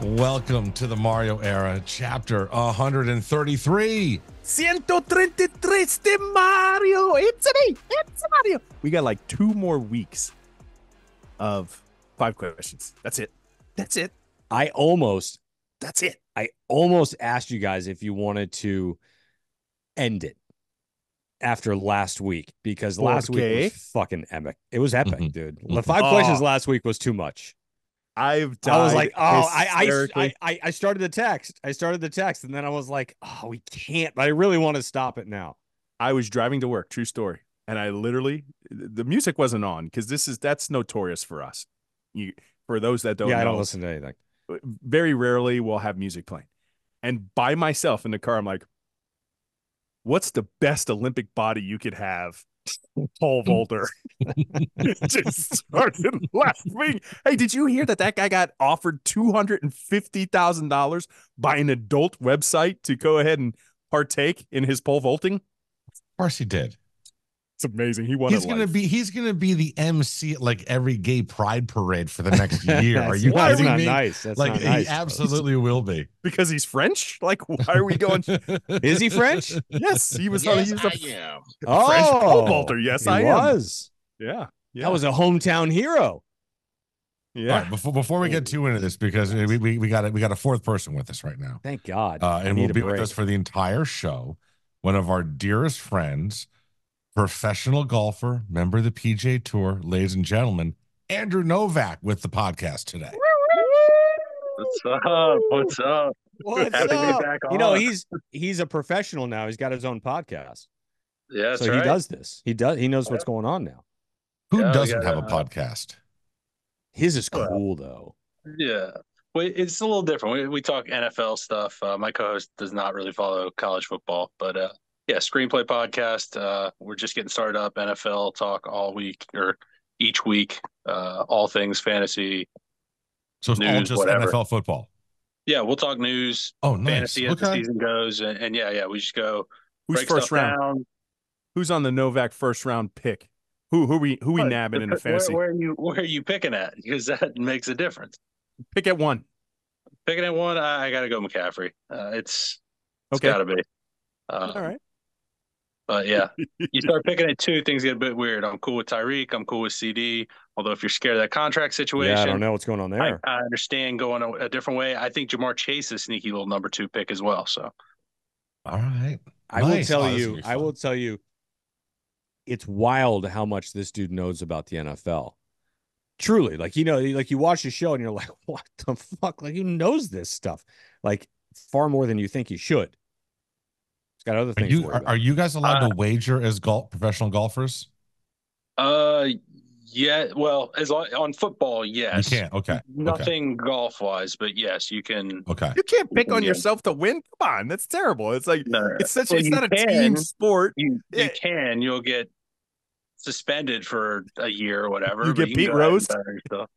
Welcome to the Mario era, chapter 133. 133 de Mario. It's me. It's Mario. We got like 2 more weeks of 5 questions. That's it. That's it. That's it. I almost asked you guys if you wanted to end it after last week, because last week was fucking epic. It was epic, dude. The 5 questions last week was too much. I was like, I started the text. And then I was like, oh, we can't. But I really want to stop it now. I was driving to work, true story. And I literally, the music wasn't on because that's notorious for us. For those that don't know. I don't listen to anything. Very rarely we'll have music playing. And by myself in the car, I'm like, what's the best Olympic body you could have? Pole vaulter. Just started laughing. Hey, did you hear that guy got offered $250,000 by an adult website to go ahead and partake in his pole vaulting? Of course he did. It's amazing. He won. He's gonna be the MC at like every gay pride parade for the next year. Are you kidding me? Nice. That's like not nice, he absolutely will be. Because he's French? Like, why are we going? Is he French? Yes, he was. Yes, I am. French pole vaulter. Yes, I am. Was. Yeah. That was a hometown hero. Yeah. All right, before we get too into this, because we got a 4th person with us right now. Thank God. And we'll be with us for the entire show. One of our dearest friends, professional golfer, member of the PGA Tour, ladies and gentlemen, Andrew Novak with the podcast today. What's up? What's up? What's Happy to up? be back on. You know, he's a professional now. He's got his own podcast. Yeah, that's so right. he does this. He knows what's going on now. Who doesn't have a podcast? His is cool though. Yeah. Well, it's a little different. We talk NFL stuff. My co-host does not really follow college football, but yeah, screenplay podcast. We're just getting started up. NFL talk all week or each week. All things fantasy. So it's news, all just whatever. NFL football. Yeah, we'll talk news. Oh, nice. Fantasy as the season goes, and yeah, we just go. Who's first round? Down. Who's on the Novak first round pick? Who we nabbing in the fantasy? Where are you picking at? Because that makes a difference. Pick at 1. Picking at 1, I got to go McCaffrey. It's okay. Got to be. All right. But yeah, you start picking at 2, things get a bit weird. I'm cool with Tyreek. I'm cool with CD. Although if you're scared of that contract situation, I don't know what's going on there. I understand going a different way. I think Jamar Chase is a sneaky little number 2 pick as well. So, all right, I will tell you, it's wild how much this dude knows about the NFL. Truly, like you watch the show and you're like, what the fuck? Like, he knows this stuff, like far more than you think he should. He's got other things. Are you guys allowed to wager as professional golfers? Yeah. Well, on football, yes. You can't. Okay. Nothing golf wise, but yes, you can. Okay. You can't pick on yourself to win. Come on, that's terrible. It's like it's not a team sport. You can. You'll get suspended for a year or whatever. You get beat Rose.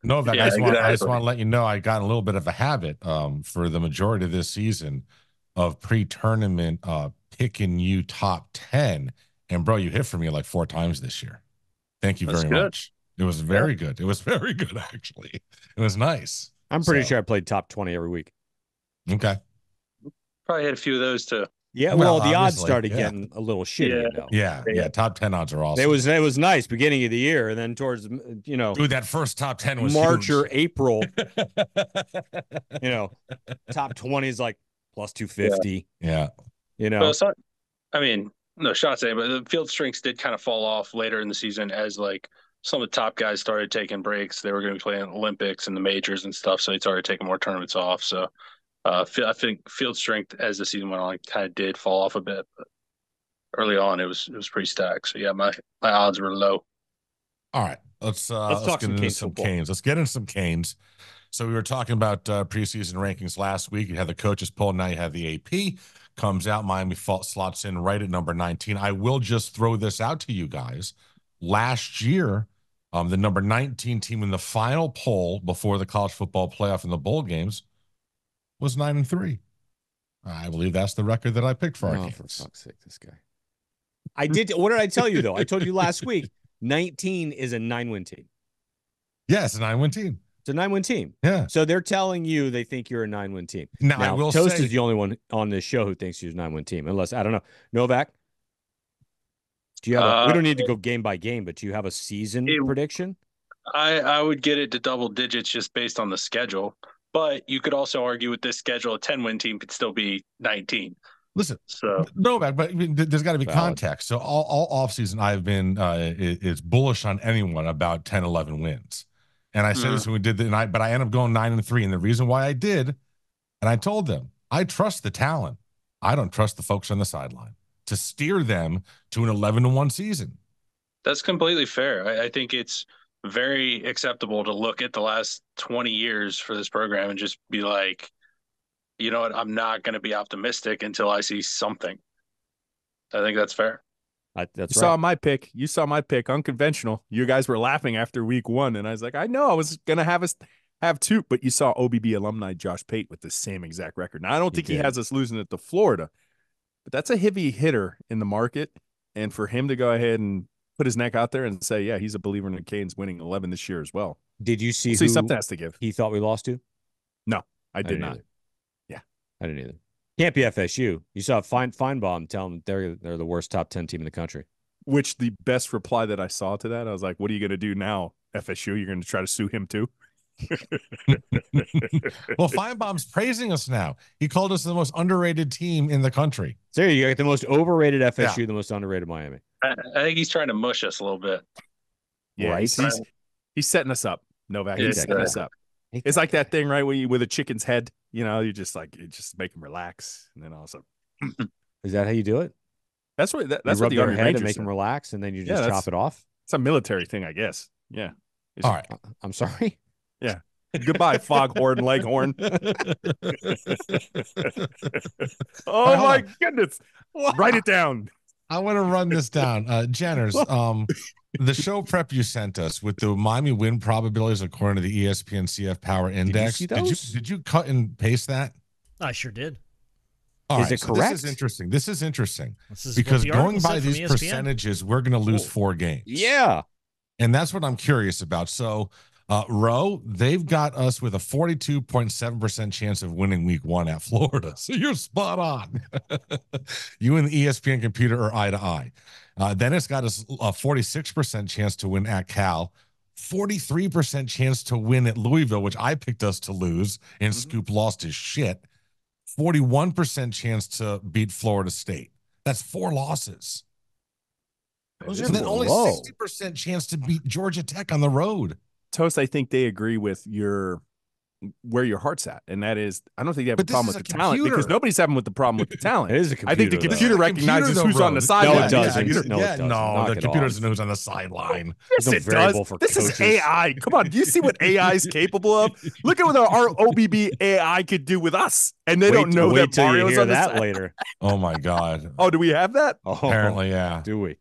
Novak, I just want to let you know I got a little bit of a habit for the majority of this season of pre-tournament picking you top 10, and bro, you hit for me like 4 times this year. Thank you very much. It was very good. It was very good, actually. It was nice. I'm pretty sure I played top 20 every week. Okay. Probably had a few of those too. Yeah, well, the odds started getting a little shitty. Yeah. Top 10 odds are awesome. It was nice beginning of the year, and then towards dude, that first top 10 was March huge. or April. Top 20 is like plus 250. Yeah. No shots at it, but the field strengths did kind of fall off later in the season as like some of the top guys started taking breaks. They were going to be playing Olympics and the majors and stuff, so they started taking more tournaments off. So I think field strength as the season went on kind of did fall off a bit, but early on it was pretty stacked. So yeah, my odds were low. All right, let's get into some Canes. Let's get into some Canes. So we were talking about preseason rankings last week. You had the coaches poll. Now you have the AP. Comes out. Miami slots in right at number 19. I will just throw this out to you guys. Last year, the number 19 team in the final poll before the college football playoff and the bowl games was 9-3. I believe that's the record that I picked for our Canes. For fuck's sake, this guy. I did. What did I tell you, though? I told you last week, 19 is a 9-win team. Yes, a 9-win team. It's a 9-win team. Yeah. So they're telling you they think you're a 9-win team. Now I will Toast say, is the only one on this show who thinks you're a 9-win team. Unless, I don't know. Novak, do you have we don't need to go game by game, but do you have a season prediction? I would get it to double digits just based on the schedule. But you could also argue with this schedule, a 10-win team could still be 19. Listen, so Novak, but I mean, there's got to be context. So all offseason, I've been it's bullish on anyone about 10, 11 wins. And I said this when we did but I ended up going 9-3. And the reason why I did, and I told them, I trust the talent. I don't trust the folks on the sideline to steer them to an 11-1 season. That's completely fair. I think it's very acceptable to look at the last 20 years for this program and just be like, you know what, I'm not going to be optimistic until I see something. I think that's fair. That's you saw my pick. You saw my pick, unconventional. You guys were laughing after week 1, and I was like, I know I was going to have us have 2, but you saw OBB alumni Josh Pate with the same exact record. Now, I don't think he has us losing it to Florida, but that's a heavy hitter in the market, and for him to go ahead and put his neck out there and say, yeah, he's a believer in the Canes winning 11 this year as well. Did you see something has to give? He thought we lost to? No, I did not. Either. Yeah, I didn't either. Can't be FSU. You saw Feinbaum tell them they're the worst top 10 team in the country. Which the best reply that I saw to that, I was like, what are you going to do now, FSU? You're going to try to sue him too? Well, Feinbaum's praising us now. He called us the most underrated team in the country. So you got the most overrated FSU, the most underrated Miami. I think he's trying to mush us a little bit. Yeah, right? He's setting us up, Novak. He's setting us up. It's like that thing, right? When you with a chicken's head, you know, you just make him relax, and then all of a sudden, is that how you do it? That's what that's what the Army Rangers make him relax, and then you just chop it off. It's a military thing, I guess. Yeah. All right. I'm sorry. Yeah. Goodbye, foghorn, leghorn. Oh my goodness! Write it down. I want to run this down, Jenners. The show prep you sent us with the Miami win probabilities according to the ESPN CF Power Index. Did you cut and paste that? I sure did. Is it correct? This is interesting. Because going by these percentages, we're going to lose 4 games. Yeah. And that's what I'm curious about. So, Roe, they've got us with a 42.7% chance of winning week 1 at Florida. So you're spot on. You and the ESPN computer are eye to eye. Then it's got us a 46% chance to win at Cal, 43% chance to win at Louisville, which I picked us to lose, and Scoop lost his shit. 41% chance to beat Florida State. That's 4 losses. And then only 60% chance to beat Georgia Tech on the road. Toast, I think they agree with where your heart's at, and that is, I don't think they have a problem with the talent, because nobody's having the problem with the talent. It is a computer. I think the computer recognizes who's on the sideline. No, it doesn't. The computer doesn't know who's on the sideline. Yes, it does. This is AI. Come on, do you see what AI is capable of? Look at what our OBB AI could do with us, and they don't know that Mario's on that later. Oh my God. Oh, do we have that? Apparently, yeah. Do we?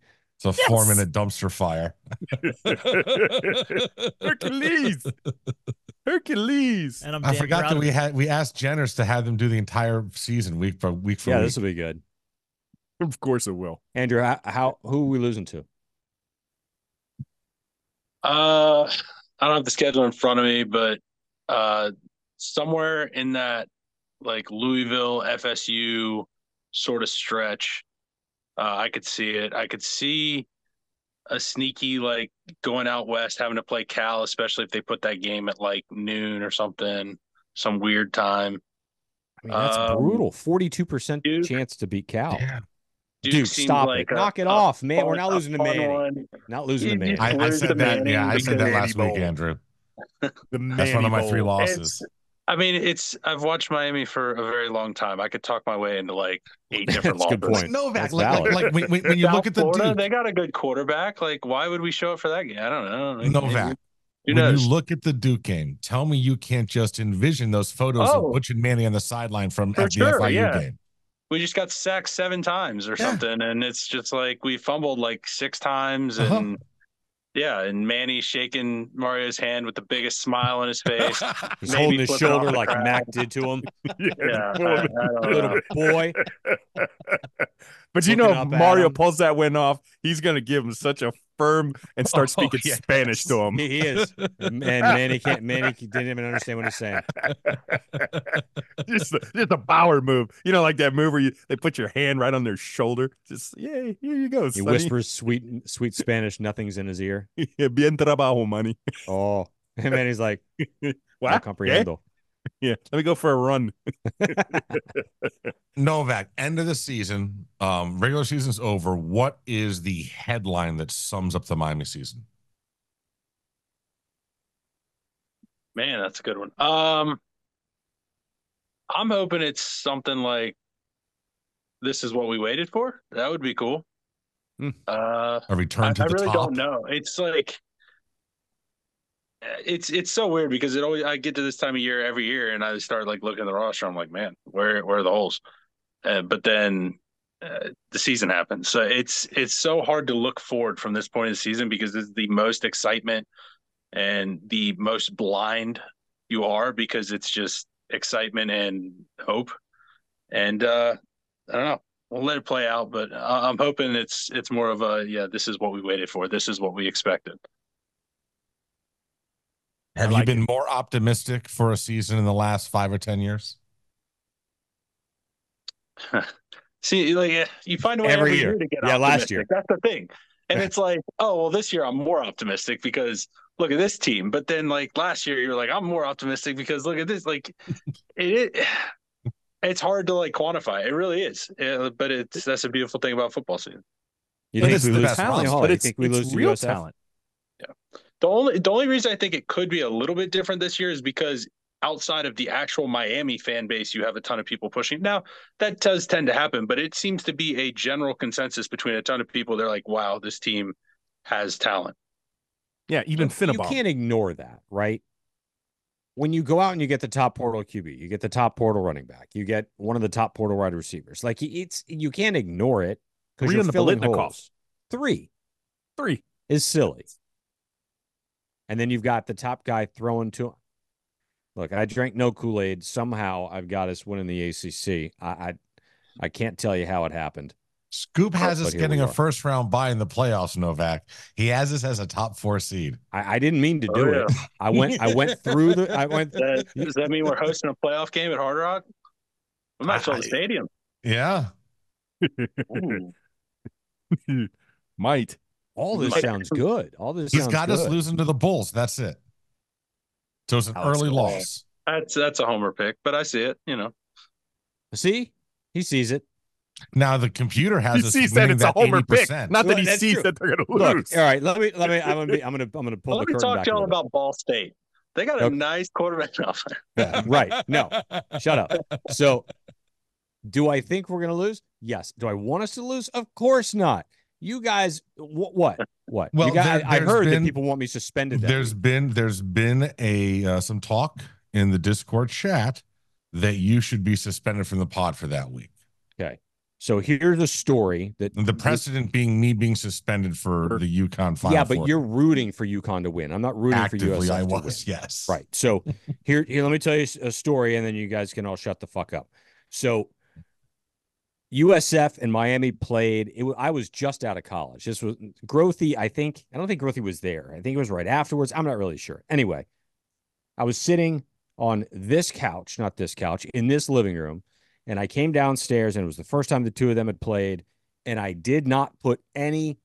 It's a 4-minute dumpster fire. Hercules. And I forgot that we asked Jenners to have them do the entire season week for week. Yeah, this will be good. Of course it will. Andrew, who are we losing to? I don't have the schedule in front of me, but somewhere in that like Louisville, FSU sort of stretch, I could see it. I could see a sneaky, like, going out west, having to play Cal, especially if they put that game at like noon or something, some weird time. I mean, that's brutal. 42% chance to beat Cal. Yeah. Dude, stop it. Knock it off, man. We're not losing to Manny. Not losing to Manny. I said that. Yeah, I said that last week, Andrew. That's one of my 3 losses. I've watched Miami for a very long time. I could talk my way into like 8 different losses. Good point. Novak, like when you look at the Florida, they got a good quarterback. Like, why would we show up for that game? I don't know. Novak, when you look at the Duke game, tell me you can't just envision those photos of Butch and Manny on the sideline from the FIU game. We just got sacked 7 times or something, and it's just like we fumbled like 6 times, and and Manny shaking Mario's hand with the biggest smile on his face. He's holding his shoulder like Mac did to him. Little boy. But you know, if Mario pulls that win off, he's going to give him such a firm and start speaking Spanish to him. He is. And Manny didn't even understand what he's saying. just a power move. You know, like that move where they put your hand right on their shoulder. Just, yay, here you go, He whispers sweet Spanish, nothing's in his ear. Bien trabajo, money. Oh. And Manny's like, no comprehendo. Yeah, let me go for a run. Novak, end of the season, regular season's over. What is the headline that sums up the Miami season? Man, that's a good one. I'm hoping it's something like, "This is what we waited for." That would be cool. A return to the top. I really don't know. It's like, it's so weird because I get to this time of year every year and I start like looking at the roster. I'm like, man, where are the holes? But then the season happens. So it's so hard to look forward from this point of the season because this is the most excitement and the most blind you are because it's just excitement and hope. And I don't know. We'll let it play out, but I'm hoping it's more of a, this is what we waited for. This is what we expected. Have you been more optimistic for a season in the last 5 or 10 years? See, like you find a way every year to get optimistic. Last year. That's the thing. And it's like, oh, well, this year I'm more optimistic because look at this team. But then like last year, you're like, I'm more optimistic because look at this. Like it's hard to like quantify. It really is. But that's a beautiful thing about football season. You think we lose talent? But I think we lose real talent. Yeah. The only reason I think it could be a little bit different this year is because outside of the actual Miami fan base, you have a ton of people pushing. Now, that does tend to happen, but it seems to be a general consensus between a ton of people. They're like, wow, this team has talent. Yeah, even Finnebom. You can't ignore that, right? When you go out and you get the top portal QB, you get the top portal running back, you get one of the top portal wide receivers. Like, you can't ignore it because you're filling holes. Three is silly. And then you've got the top guy throwing to him. Look, I drank no Kool-Aid. Somehow I've got us winning the ACC. I can't tell you how it happened. Scoop has us getting a first-round bye in the playoffs, Novak. He has us as a top 4 seed. I didn't mean to do it. I went through the. Does that mean we're hosting a playoff game at Hard Rock? We might fill the stadium. Yeah. Might. All this sounds good. He's got us losing to the Bulls. That's it. So it's an early loss. That's a homer pick, but I see it. You know. See, he sees it. Now the computer has. He sees that it's a homer 80%. Pick, not that he sees that they're going to lose. Look, all right, let me. I'm gonna pull the curtain back. Let me talk to y'all about Ball State. They got a nice quarterback off there. Right? No, shut up. So, do I think we're going to lose? Yes. Do I want us to lose? Of course not. You guys, what? Well, I heard that people want me suspended. There's been some talk in the Discord chat that you should be suspended from the pod for that week. Okay, so here's a story that the precedent being me being suspended for the UConn Final. Yeah, but you're rooting for UConn to win. I'm not rooting for USF I to was, win. yes. Right. So here, let me tell you a story, and then you guys can all shut the fuck up. So. USF and Miami played. I was just out of college. This was Grothy. I don't think Grothy was there. I think it was right afterwards. I'm not really sure. Anyway, I was sitting on this couch, not this couch, in this living room, and I came downstairs, and it was the first time the two of them had played, and I did not put any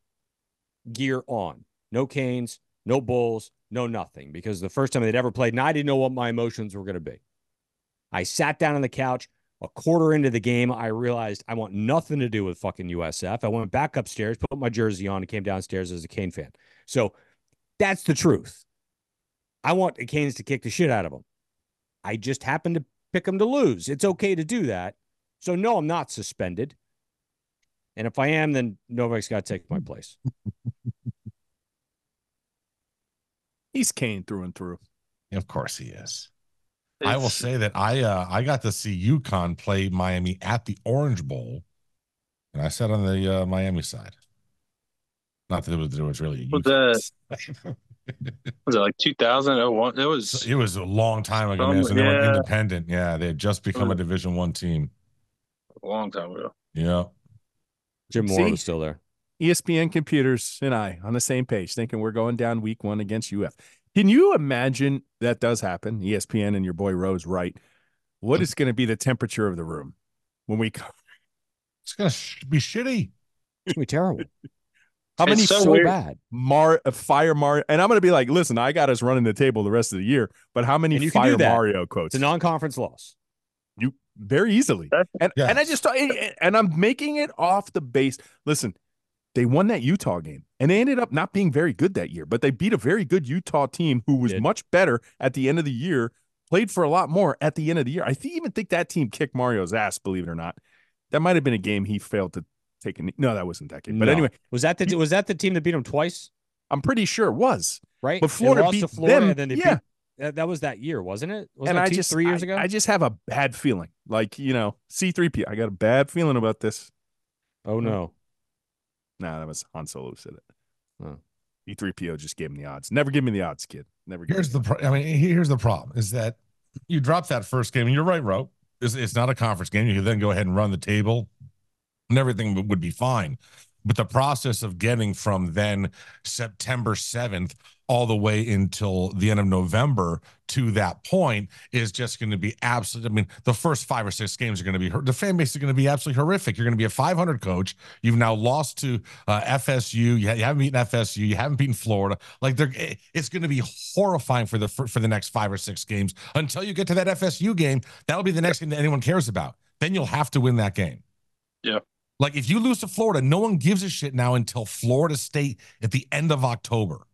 gear on. No canes, no bulls, no nothing, because the first time they'd ever played, and I didn't know what my emotions were going to be. I sat down on the couch. A quarter into the game, I realized I want nothing to do with fucking USF. I went back upstairs, put my jersey on, and came downstairs as a Cane fan. So that's the truth. I want the Canes to kick the shit out of them. I just happened to pick them to lose. It's okay to do that. So, no, I'm not suspended. And if I am, then Novak's got to take my place. He's Cane through and through. Of course he is. I will say that I got to see UConn play Miami at the Orange Bowl, and I sat on the Miami side. Not that there was really a was it like 2001? It was a long time ago. Man. So they were independent. Yeah, they had just become a Division I team. A long time ago. Yeah. Jim Moore was still there. ESPN computers and I on the same page, thinking we're going down week 1 against UF. Can you imagine that does happen? ESPN and your boy Rose, right? What is going to be the temperature of the room when we come? It's going to be shitty. It's going to be terrible. How many so bad? Fire Mario, and I'm going to be like, listen, I got us running the table the rest of the year, but how many Fire Mario quotes? It's a non-conference loss. You very easily, and I just and I'm making it off the base. Listen, they won that Utah game, and they ended up not being very good that year, but they beat a very good Utah team who was much better at the end of the year, played for a lot more at the end of the year. I even think that team kicked Mario's ass, believe it or not. That might have been a game he failed to take. No, that wasn't that game. But anyway, was that the team that beat him twice? I'm pretty sure it was. Right, but Florida beat them. And then they beat. That was that year, wasn't it? And I just 3 years ago. I just have a bad feeling, like C-3PO. I got a bad feeling about this. Oh no. Nah, that was Han Solo who said it. Oh. C-3PO just gave him the odds. Never give me the odds, kid. Never. Here's the problem is that you drop that first game, and you're right, Ro. It's not a conference game. You can then go ahead and run the table, and everything would be fine. But the process of getting from then September 7th all the way until the end of November to that point is just going to be absolutely. I mean, the first 5 or 6 games are going to be the fan base is going to be absolutely horrific. You're going to be a 500 coach. You've now lost to FSU. You haven't beaten FSU. You haven't beaten Florida. Like it's going to be horrifying for the next 5 or 6 games until you get to that FSU game. That'll be the next game that anyone cares about. Then you'll have to win that game. Yeah. Like if you lose to Florida, no one gives a shit now until Florida State at the end of October.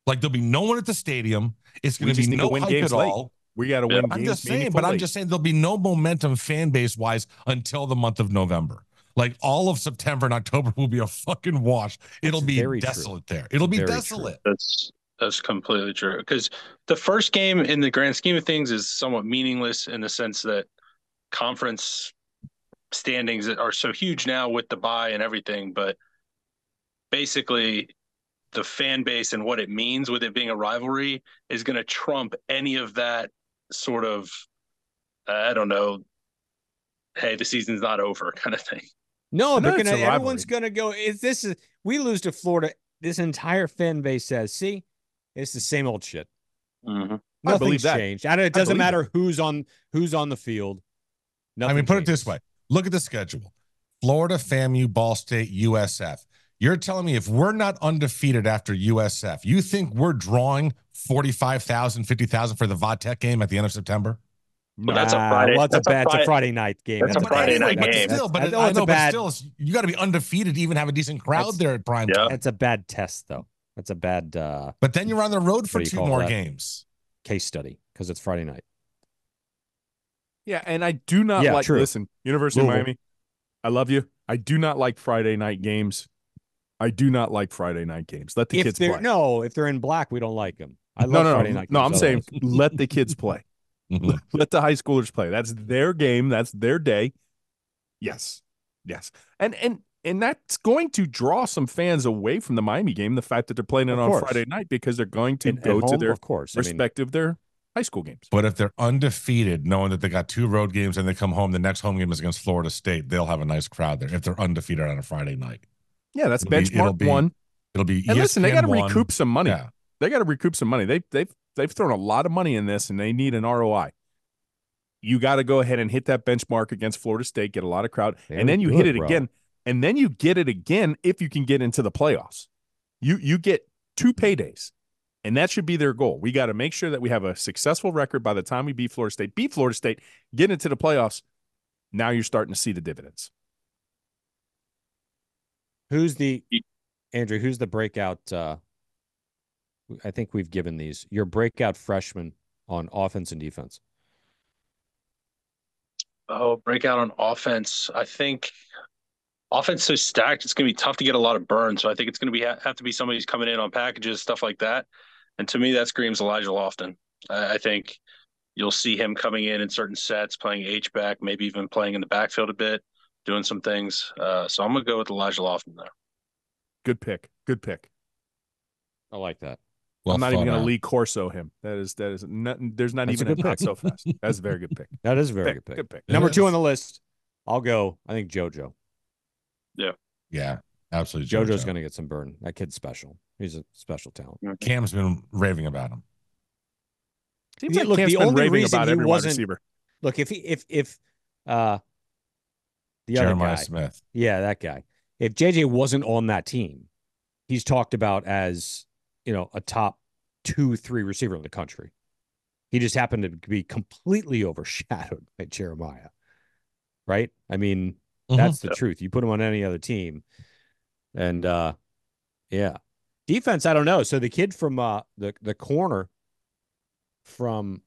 Like there'll be no one at the stadium. It's going to be no hype at all. We got to win games. I'm just saying, but I'm just saying there'll be no momentum fan base wise until the month of November. Like all of September and October will be a fucking wash. It'll be desolate there. It'll be desolate. That's completely true. Because the first game in the grand scheme of things is somewhat meaningless in the sense that conference standings are so huge now with the bye and everything, but basically the fan base and what it means with it being a rivalry is going to trump any of that sort of I don't know, hey, the season's not over kind of thing. No, everyone's going to go, we lose to Florida, this entire fan base says, see, it's the same old shit. Mm-hmm. Nothing's changed. It doesn't matter who's on the field. Nothing changes. Put it this way. Look at the schedule. Florida, FAMU, Ball State, USF. You're telling me if we're not undefeated after USF, you think we're drawing 45,000, 50,000 for the Vodtech game at the end of September? Well, that's a Friday. Well, it's a Friday night game. That's a Friday night game. Still, you got to be undefeated to even have a decent crowd there at prime time. That's a bad test, though. That's a bad. But then you're on the road for 2 more games. Case study, because it's Friday night. Yeah, and I do not like. True. Listen, University of Miami, I love you. I do not like Friday night games. Let the kids play. No, if they're in black, we don't like them. I love Friday night games. No, I'm saying let the kids play. Let the high schoolers play. That's their game. That's their day. Yes. And that's going to draw some fans away from the Miami game, the fact that they're playing it on Friday night, because they're going to go to their their high school games. But if they're undefeated, knowing that they got 2 road games and they come home, the next home game is against Florida State, they'll have a nice crowd there if they're undefeated on a Friday night. Yeah, that's benchmark 1. It'll be and listen, they got to recoup some money. Yeah. They got to recoup some money. They've thrown a lot of money in this, and they need an ROI. You got to go ahead and hit that benchmark against Florida State, get a lot of crowd, and then you hit it again, and then you get it again if you can get into the playoffs. You get 2 paydays, and that should be their goal. We got to make sure that we have a successful record by the time we beat Florida State, get into the playoffs. Now you're starting to see the dividends. Andrew, who's the breakout? I think we've given these. Your breakout freshman on offense and defense. Oh, breakout on offense. I think offense so stacked, it's going to be tough to get a lot of burn. So I think it's going to have to be somebody who's coming in on packages, stuff like that. And to me, that screams Elijah Lofton. I think you'll see him coming in certain sets, playing H-back, maybe even playing in the backfield a bit, doing some things. So I'm going to go with Elijah Lofton there. Good pick. I like that. Well, I'm not even going to Lee Corso him. There's not even a not so fast. That's a very good pick. That is a very good pick. Number 2 on the list. I'll go. I think JoJo. Yeah. Yeah. Absolutely. JoJo's going to get some burn. That kid's special. He's a special talent. Cam's been raving about him. Seems like Cam's been raving about every wide receiver. Look, if the Jeremiah other guy, Smith. Yeah, that guy. If JJ wasn't on that team, he's talked about as, a top 2-3 receiver in the country. He just happened to be completely overshadowed by Jeremiah. Right? I mean, that's the truth. You put him on any other team. And yeah. Defense, I don't know. So the kid from the corner from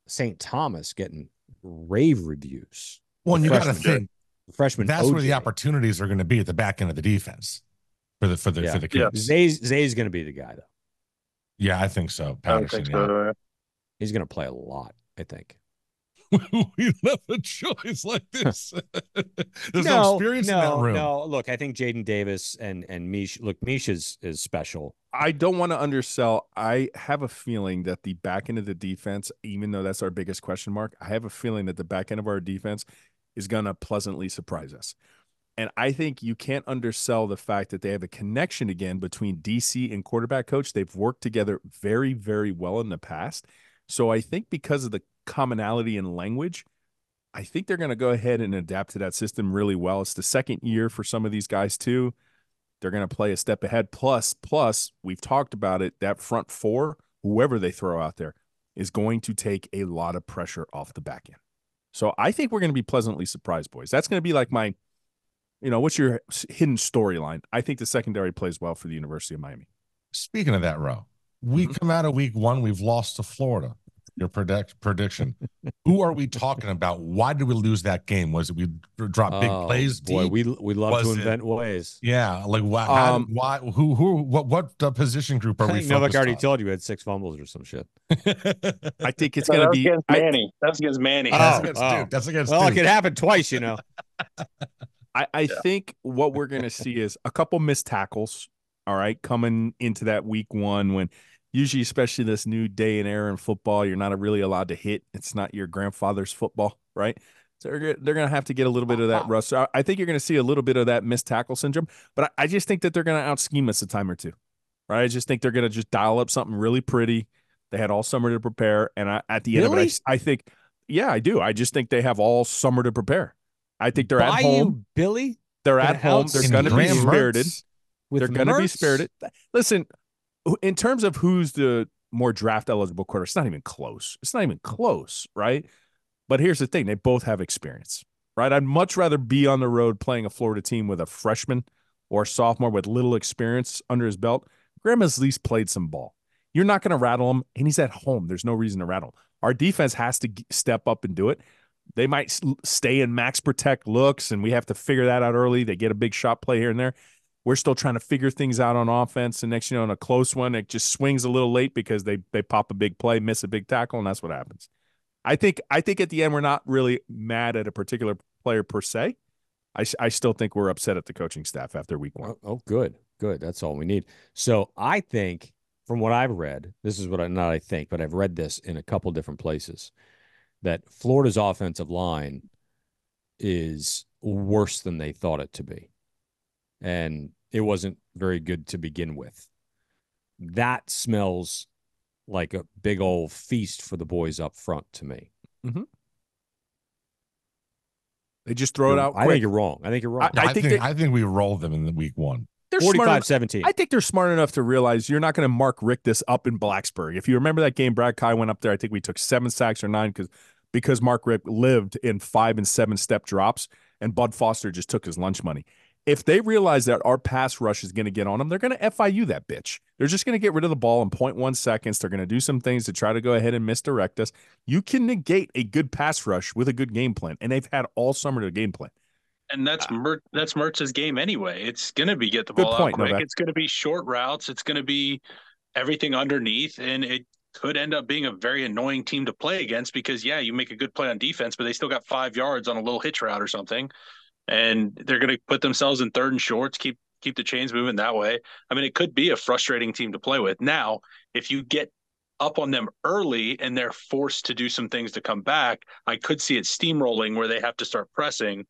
St. Thomas getting rave reviews. Well, you got to think freshman. That's OJ. where the opportunities are going to be at the back end of the defense for the kids. Zay's going to be the guy though. Yeah, I think so. Patterson, so. He's going to play a lot, I think. We love a choice like this. There's no experience in that room. No, look, I think Jaden Davis and Mish. Look, Mish is special. I don't want to undersell. I have a feeling that the back end of the defense, even though that's our biggest question mark, I have a feeling that the back end of our defense is going to pleasantly surprise us. And I think you can't undersell the fact that they have a connection again between DC and quarterback coach. They've worked together very, very well in the past. So I think because of the commonality in language, I think they're going to go ahead and adapt to that system really well. It's the second year for some of these guys too. They're going to play a step ahead. Plus, we've talked about it, that front four, whoever they throw out there, is going to take a lot of pressure off the back end. So I think we're going to be pleasantly surprised, boys. That's going to be like my, what's your hidden storyline? I think the secondary plays well for the University of Miami. Speaking of that, Ro, we come out of week one, we've lost to Florida. Your prediction. Who are we talking about? Why did we lose that game? Was it we dropped big plays deep? We love to invent ways. Yeah, like why? What position group are we? Novak already told you we had 6 fumbles or some shit. I think it's going to be against Manny. That's against Manny. That's against Duke. That's against Duke. Duke. It happened twice, I think what we're going to see is a couple missed tackles. All right, coming into that week one when. Usually, especially this new day and era in football, you're not really allowed to hit. It's not your grandfather's football, right? So they're going to have to get a little bit of that rust. So I think you're going to see a little bit of that missed tackle syndrome. But I just think that they're going to out-scheme us a time or two, right? I just think they're going to just dial up something really pretty. They had all summer to prepare. And at the end of it, I think, yeah, I do. I just think they have all summer to prepare. I think they're at home. Billy? They're at home. They're going to be spirited. They're going to be spirited. Listen, in terms of who's the more draft eligible quarterback, it's not even close. It's not even close, right? But here's the thing. They both have experience, right? I'd much rather be on the road playing a Florida team with a freshman or a sophomore with little experience under his belt. Grandma's at least played some ball. You're not going to rattle him, and he's at home. There's no reason to rattle him. Our defense has to step up and do it. They might stay in max protect looks, and we have to figure that out early. They get a big shot play here and there. We're still trying to figure things out on offense. And next, in a close one, it just swings a little late because they pop a big play, miss a big tackle, and that's what happens. I think at the end, we're not really mad at a particular player per se. I still think we're upset at the coaching staff after week one. Oh, good. That's all we need. So I think from what I've read, this is what I think, but I've read this in a couple different places, that Florida's offensive line is worse than they thought it to be. And it wasn't very good to begin with. That smells like a big old feast for the boys up front to me. Mm-hmm. They just throw it out quick. I think you're wrong. I think we rolled them in the week one. They're 45-17. I think they're smart enough to realize you're not going to Mark Rick this up in Blacksburg. If you remember that game, Brad Kai went up there. I think we took 7 sacks or 9 because Mark Rick lived in 5 and 7 step drops, and Bud Foster just took his lunch money. If they realize that our pass rush is going to get on them, they're going to FIU that bitch. They're just going to get rid of the ball in 0.1 seconds. They're going to do some things to try to go ahead and misdirect us. You can negate a good pass rush with a good game plan, and they've had all summer to game plan. And that's Mertz's game anyway. It's going to be get the ball out quick. Novak. It's going to be short routes. It's going to be everything underneath, and it could end up being a very annoying team to play against because, yeah, you make a good play on defense, but they still got 5 yards on a little hitch route or something. And they're going to put themselves in 3rd and shorts, keep the chains moving that way. I mean, it could be a frustrating team to play with. Now, if you get up on them early and they're forced to do some things to come back, I could see it steamrolling where they have to start pressing.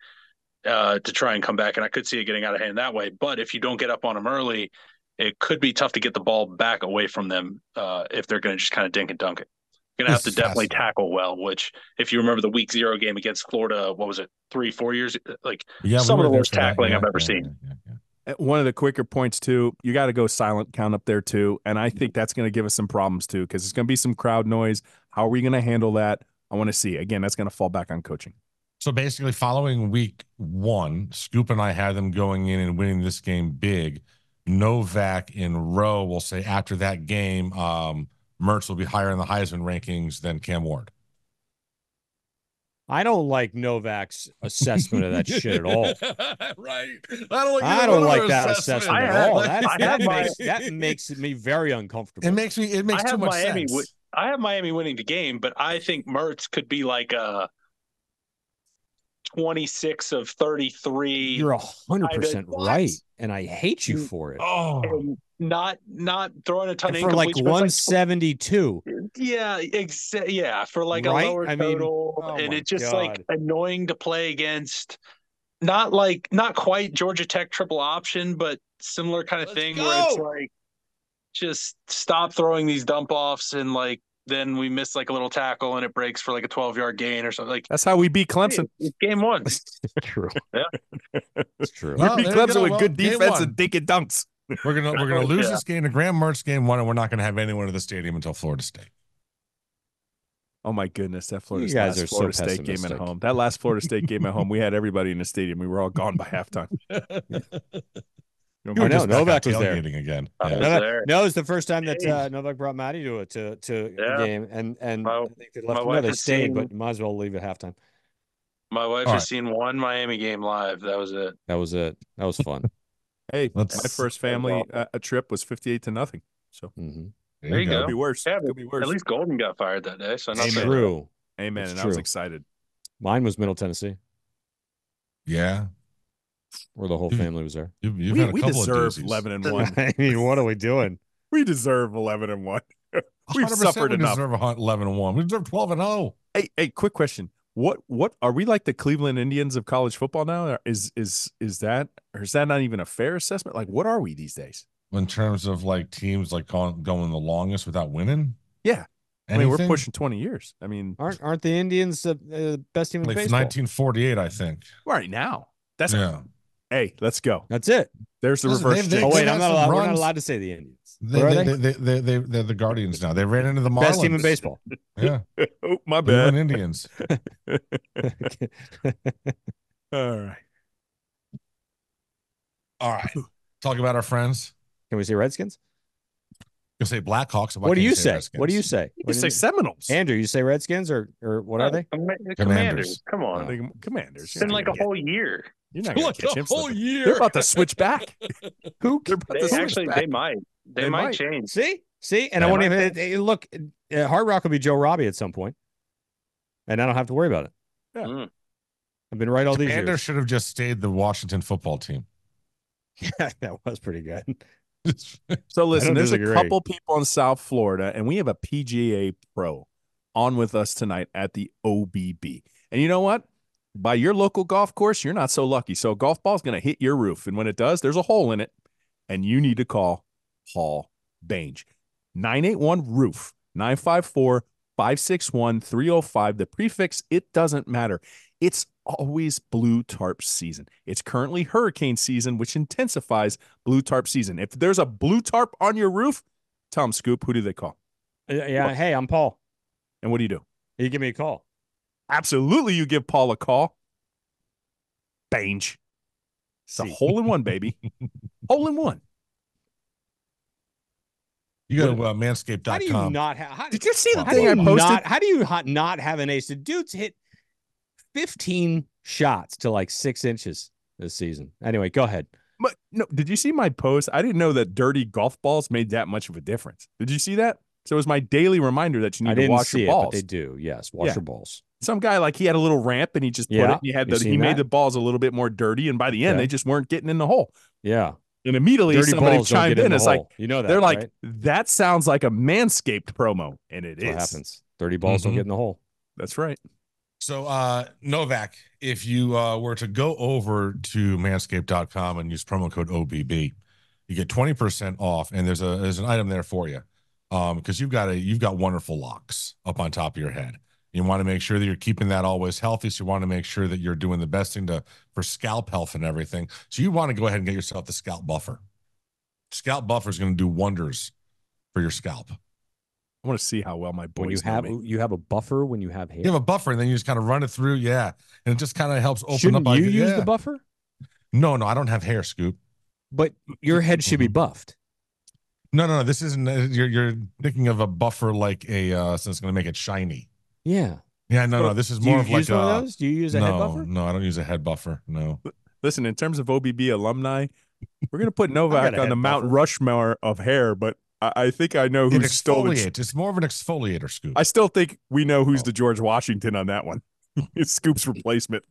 to try and come back. And I could see it getting out of hand that way. But if you don't get up on them early, it could be tough to get the ball back away from them if they're going to just kind of dink and dunk it. You're going to have to definitely tackle well, which if you remember the week 0 game against Florida, what was it, 3-4 years? Like some of the worst tackling I've ever seen. One of the quicker points, too, you got to go silent count up there, too. And I think that's going to give us some problems, too, because it's going to be some crowd noise. How are we going to handle that? I want to see. Again, that's going to fall back on coaching. So basically, following week 1, Scoop and I had them going in and winning this game big. Novak in row will say after that game, Mertz will be higher in the Heisman rankings than Cam Ward. I don't like Novak's assessment of that shit at all. Right. I don't like that assessment at all. That makes me very uncomfortable. It makes too much sense. I have Miami winning the game, but I think Mertz could be like a 26 of 33. You're 100% right, and I hate you for it. Oh, and not throwing a ton of for like 172. Yeah, for like a lower total, and it's just like annoying to play against. Not quite Georgia Tech triple option, but similar kind of thing where it's like just stop throwing these dump offs and like. Then we miss like a little tackle and it breaks for like a 12-yard gain or something. Like that's how we beat Clemson. It's game 1. True. Yeah, it's true. We beat Clemson with good defense and dink and dunks. We're gonna lose this game to Graham Mertz game 1, and we're not gonna have anyone in the stadium until Florida State. Oh my goodness, that Florida State game at home. That last Florida State game at home, we had everybody in the stadium. We were all gone by halftime. I know Novak was there again. No, it's the first time that Novak brought Maddie to a game, and I think they left. They stayed, but might as well leave at halftime. My wife has seen one Miami game live. That was it. That was fun. Hey, my first family trip was 58-0. So there you go. Could be worse. Yeah, could be worse. At least Golden got fired that day. So not true. Amen. And I was excited. Mine was Middle Tennessee. Yeah. Where the whole family was there. We deserve 11-1. I mean, what are we doing? We deserve 11-1. We've suffered enough. We deserve 11-1. We deserve 12-0. Hey, quick question. What are we like the Cleveland Indians of college football now? Is that not even a fair assessment? Like, what are we these days? In terms of like teams like going the longest without winning? Yeah. Anything? I mean, we're pushing 20 years. I mean, aren't the Indians the best team in baseball? 1948, I think. Right now. Hey, let's go. That's it. There's the reverse. We're not allowed to say the Indians. They're the Guardians now. They ran into the Marlins. Best team in baseball. Yeah. Oh, my bad. Indians. All right. Talk about our friends. Can we say Redskins? You say Blackhawks. What do you say? What do you say? You say Seminoles. Andrew, you say Redskins or what are they? Commanders. Come on. Commanders. It's been like a whole year. You're not going to catch him. Whole year. They're about to switch back. They might change. See, and I won't even look. Hard Rock will be Joe Robbie at some point, and I don't have to worry about it. Yeah. I've been right all these years. Commanders should have just stayed the Washington football team. Yeah, that was pretty good. So listen, there's a couple people in South Florida, and we have a PGA pro on with us tonight at the OBB. And you know what? By your local golf course, you're not so lucky. So a golf ball is going to hit your roof. And when it does, there's a hole in it. And you need to call Paul Bange. 981-ROOF, 954-561-305. The prefix, it doesn't matter. It's always blue tarp season. It's currently hurricane season, which intensifies blue tarp season. If there's a blue tarp on your roof, tell them, Scoop, who do they call? Yeah. Hey, I'm Paul. And what do you do? You give me a call. Absolutely, you give Paul a call. Bange. It's a hole-in-one, baby. Hole-in-one. You go to manscaped.com. How do you not have... Did you see the thing I posted? How do you not have an ace? The dude's hit 15 shots to like 6 inches this season. Anyway, go ahead. But no, did you see my post? I didn't know that dirty golf balls made that much of a difference. Did you see that? So it was my daily reminder that you need to wash your balls. But they do. Yes, wash your balls. Some guy, like, he had a little ramp and he just put it. He made the balls a little bit more dirty, and by the end, they just weren't getting in the hole. Yeah. And immediately somebody chimed in. It's like, you know that, they're like, right? that sounds like a Manscaped promo, and it is. What happens? Dirty balls don't get in the hole. That's right. So, Novak, if you were to go over to manscaped.com and use promo code OBB, you get 20% off, and there's an item there for you. Because you've got wonderful locks up on top of your head. You want to make sure that you're keeping that always healthy. So you want to make sure that you're doing the best thing for scalp health and everything. So you want to go ahead and get yourself the scalp buffer. Scalp buffer is going to do wonders for your scalp. I want to see how well my boys you have a buffer when you have hair. You have a buffer, and then you just kind of run it through, and it just kind of helps open Shouldn't up. You use the buffer? No, I don't have hair, Scoop. But your head should be buffed. No. This isn't. You're thinking of a buffer like so it's going to make it shiny. Yeah. Yeah. No. This is more of like one of those? Do you use a head buffer? No, I don't use a head buffer. No. Listen, in terms of OBB alumni, we're going to put Novak on the Mount Rushmore of hair, but I think I know who's still. It's more of an exfoliator, Scoop. I still think we know who's the George Washington on that one. It's Scoop's replacement.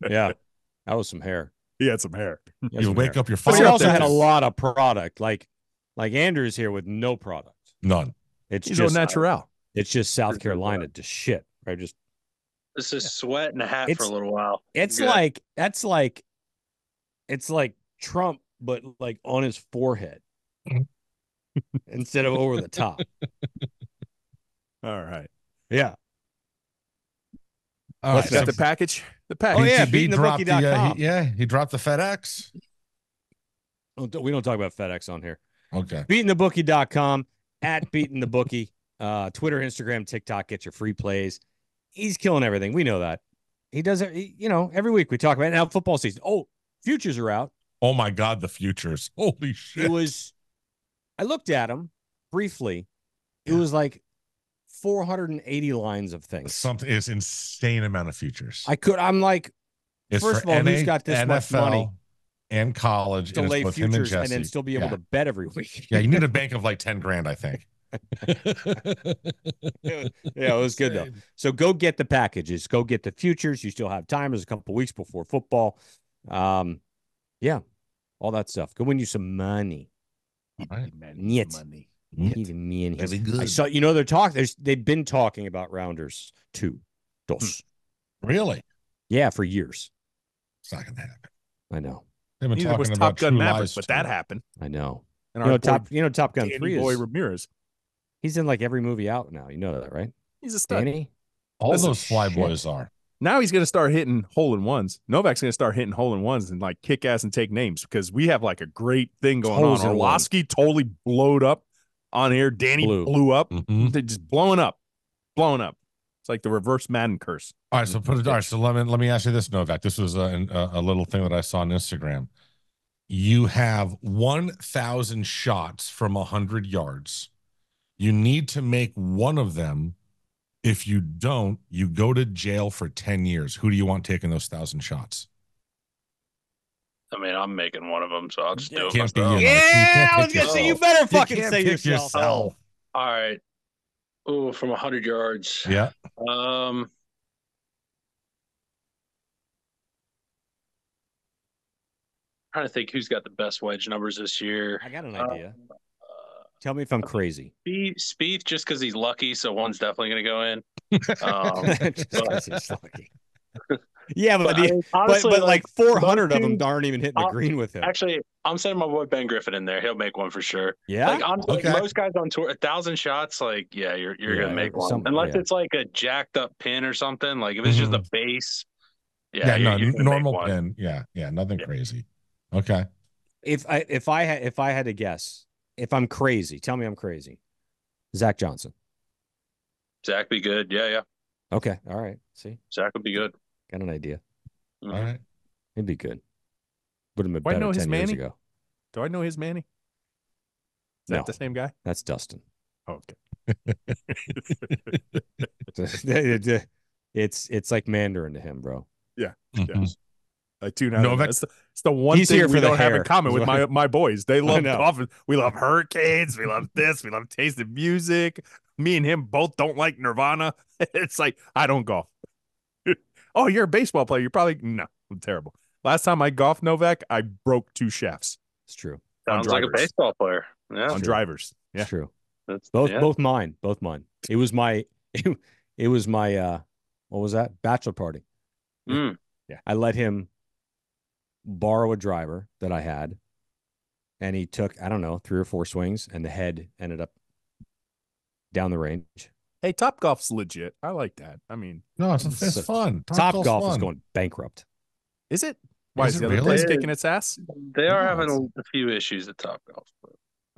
Yeah, that was some hair. He had some hair. You wake up your. But he also had a lot of product, like Andrew's here with no product. None. He's just natural. It's just South Carolina to shit. Right? This is sweat and a hat for a little while. It's like Trump, but like on his forehead instead of over the top. All right. Yeah. What's that? The package? The package. Oh, yeah. BeatingTheBookie.com. He dropped the FedEx. We don't talk about FedEx on here. Okay. BeatingTheBookie.com, at BeatingTheBookie. Twitter, Instagram, TikTok, get your free plays. He's killing everything. We know that. He does it, every week we talk about it. Now football season. Oh, futures are out. Oh my God, the futures. Holy shit. I looked at them briefly. It was like 480 lines of things. It's insane amount of futures. I'm like, first of all, who's got this much money? And college to lay futures and then still be able to bet every week. Yeah, you need a bank of like 10 grand, I think. It was good though. So go get the packages. Go get the futures. You still have time. There's a couple weeks before football. Yeah, all that stuff. Go win you some money. All right. Money. Even me in here. That'd be good. I saw. They've been talking about rounders too. Really? Yeah, for years. It's not gonna happen. I know. They've been Neither was talking Top about Gun True Maverick, Lies but too. that happened. I know. And Top Gun 3 Boy Ramirez. He's in like every movie out now. You know that, right? He's a stud. Danny? All those fly boys are. Now he's going to start hitting hole-in-ones. Novak's going to start hitting hole-in-ones and like kick ass and take names because we have like a great thing going on. Orlovsky totally blowed up on here. Danny blew up. Mm-hmm. They're just blowing up. It's like the reverse Madden curse. All right, so let me ask you this, Novak. This was a little thing that I saw on Instagram. You have 1,000 shots from 100 yards. You need to make one of them. If you don't, you go to jail for 10 years. Who do you want taking those 1,000 shots? I mean, I'm making one of them, so I'll just do it Can't myself. be you. I was going to say, you better fucking say yourself. All right. Ooh, from 100 yards. Yeah. Trying to think who's got the best wedge numbers this year. I got an idea. Tell me if I'm crazy. Spieth, just because he's lucky, so one's definitely going to go in. Just because he's lucky. Yeah, but honestly, like 400 of them aren't even hitting the green with him. Actually, I'm sending my boy Ben Griffin in there. He'll make one for sure. Yeah, like honestly, most guys on tour, 1,000 shots, like you're gonna make one, unless it's like a jacked up pin or something. Like if it's just a base, normal pin. Yeah, nothing crazy. Okay. If I had to guess, if I'm crazy, tell me I'm crazy. Zach Johnson. Zach be good. Yeah. Okay. All right. See, Zach would be good. Got an idea. All right. He'd be good. Would have been better 10 years ago. Do I know his Manny? Is that the same guy? That's Dustin. Oh, okay. It's like Mandarin to him, bro. Yeah. Mm-hmm. I tune out. It's the one thing we don't have in common with my boys. They love golf. We love hurricanes. We love this. We love tasting music. Me and him both don't like Nirvana. It's like, I don't golf. Oh, you're a baseball player. You're probably, no, I'm terrible. Last time I golfed, Novak, I broke 2 shafts. It's true. Sounds like a baseball player. Yeah. On drivers. Yeah. It's true. Both mine. It was It was my what was that? Bachelor party. Mm. Yeah. I let him borrow a driver that I had, and he took, I don't know, 3 or 4 swings, and the head ended up down the range. Hey, Topgolf's legit. I like that. I mean, No, it's fun. Topgolf is fun. going bankrupt. is it? Why is it the other really? place kicking its ass? They are No, having a few issues at Topgolf.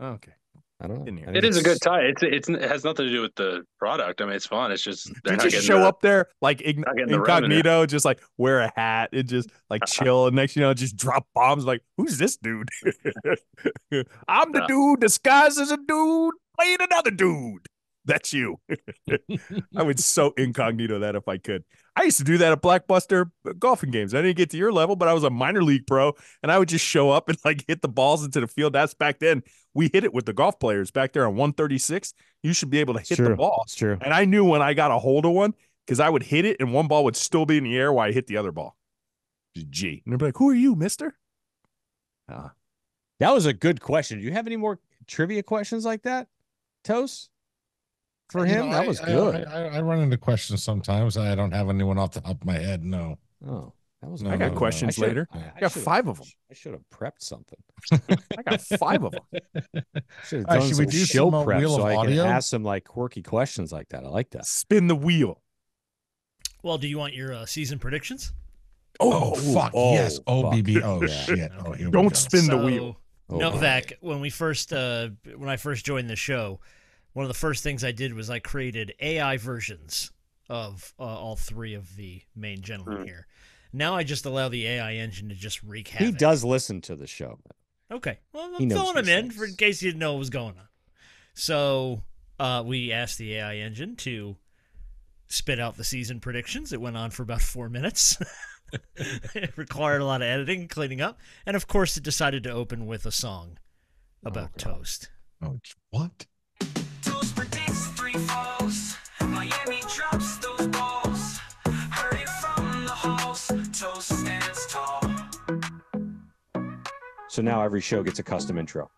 Okay. I don't know. Didn't hear. I think It is a good it's- tie. It has nothing to do with the product. I mean, it's fun. It's just they're You not just getting show the- up there like not getting the incognito, just like wear a hat and just like chill. And next, just drop bombs. Like, who's this dude? I'm the Yeah. dude disguised as a dude playing another dude. That's you. I would so incognito that if I could. I used to do that at Blackbuster golfing games. I didn't get to your level, but I was a minor league pro, and I would just show up and like hit the balls into the field. That's back then. We hit it with the golf players back there on 136. You should be able to hit the ball. It's true. And I knew when I got a hold of one because I would hit it and one ball would still be in the air while I hit the other ball. G. And they'd be like, "Who are you, mister?" That was a good question. Do you have any more trivia questions like that, Toast? For him, that was good. I run into questions sometimes. I don't have anyone off the top of my head. No. Oh, that was. No, I got no, questions I later. I got 5 of them. I should have prepped something. I got 5 of them. Should have All right, done should some we do show some, prep Wheel so of I can Audio? ask some like quirky questions like that. I like that. Spin the wheel. Well, do you want your season predictions? Oh, fuck. Yes. fuck. OBB. Oh, Yeah. shit. Oh, here we Don't go. spin the wheel. Oh, Novak, when I first joined the show, one of the first things I did was I created AI versions of all 3 of the main gentlemen here. Now I just allow the AI engine to just wreak havoc. He does listen to the show. Okay. Well, He I'm knows filling him these in things. for in case you didn't know what was going on. So we asked the AI engine to spit out the season predictions. It went on for about 4 minutes. It required a lot of editing and cleaning up. And, of course, it decided to open with a song about toast. Oh, what? Toast predicts 3 falls. Miami drops those balls. Heard it from the halls. Toast stands tall. So now every show gets a custom intro.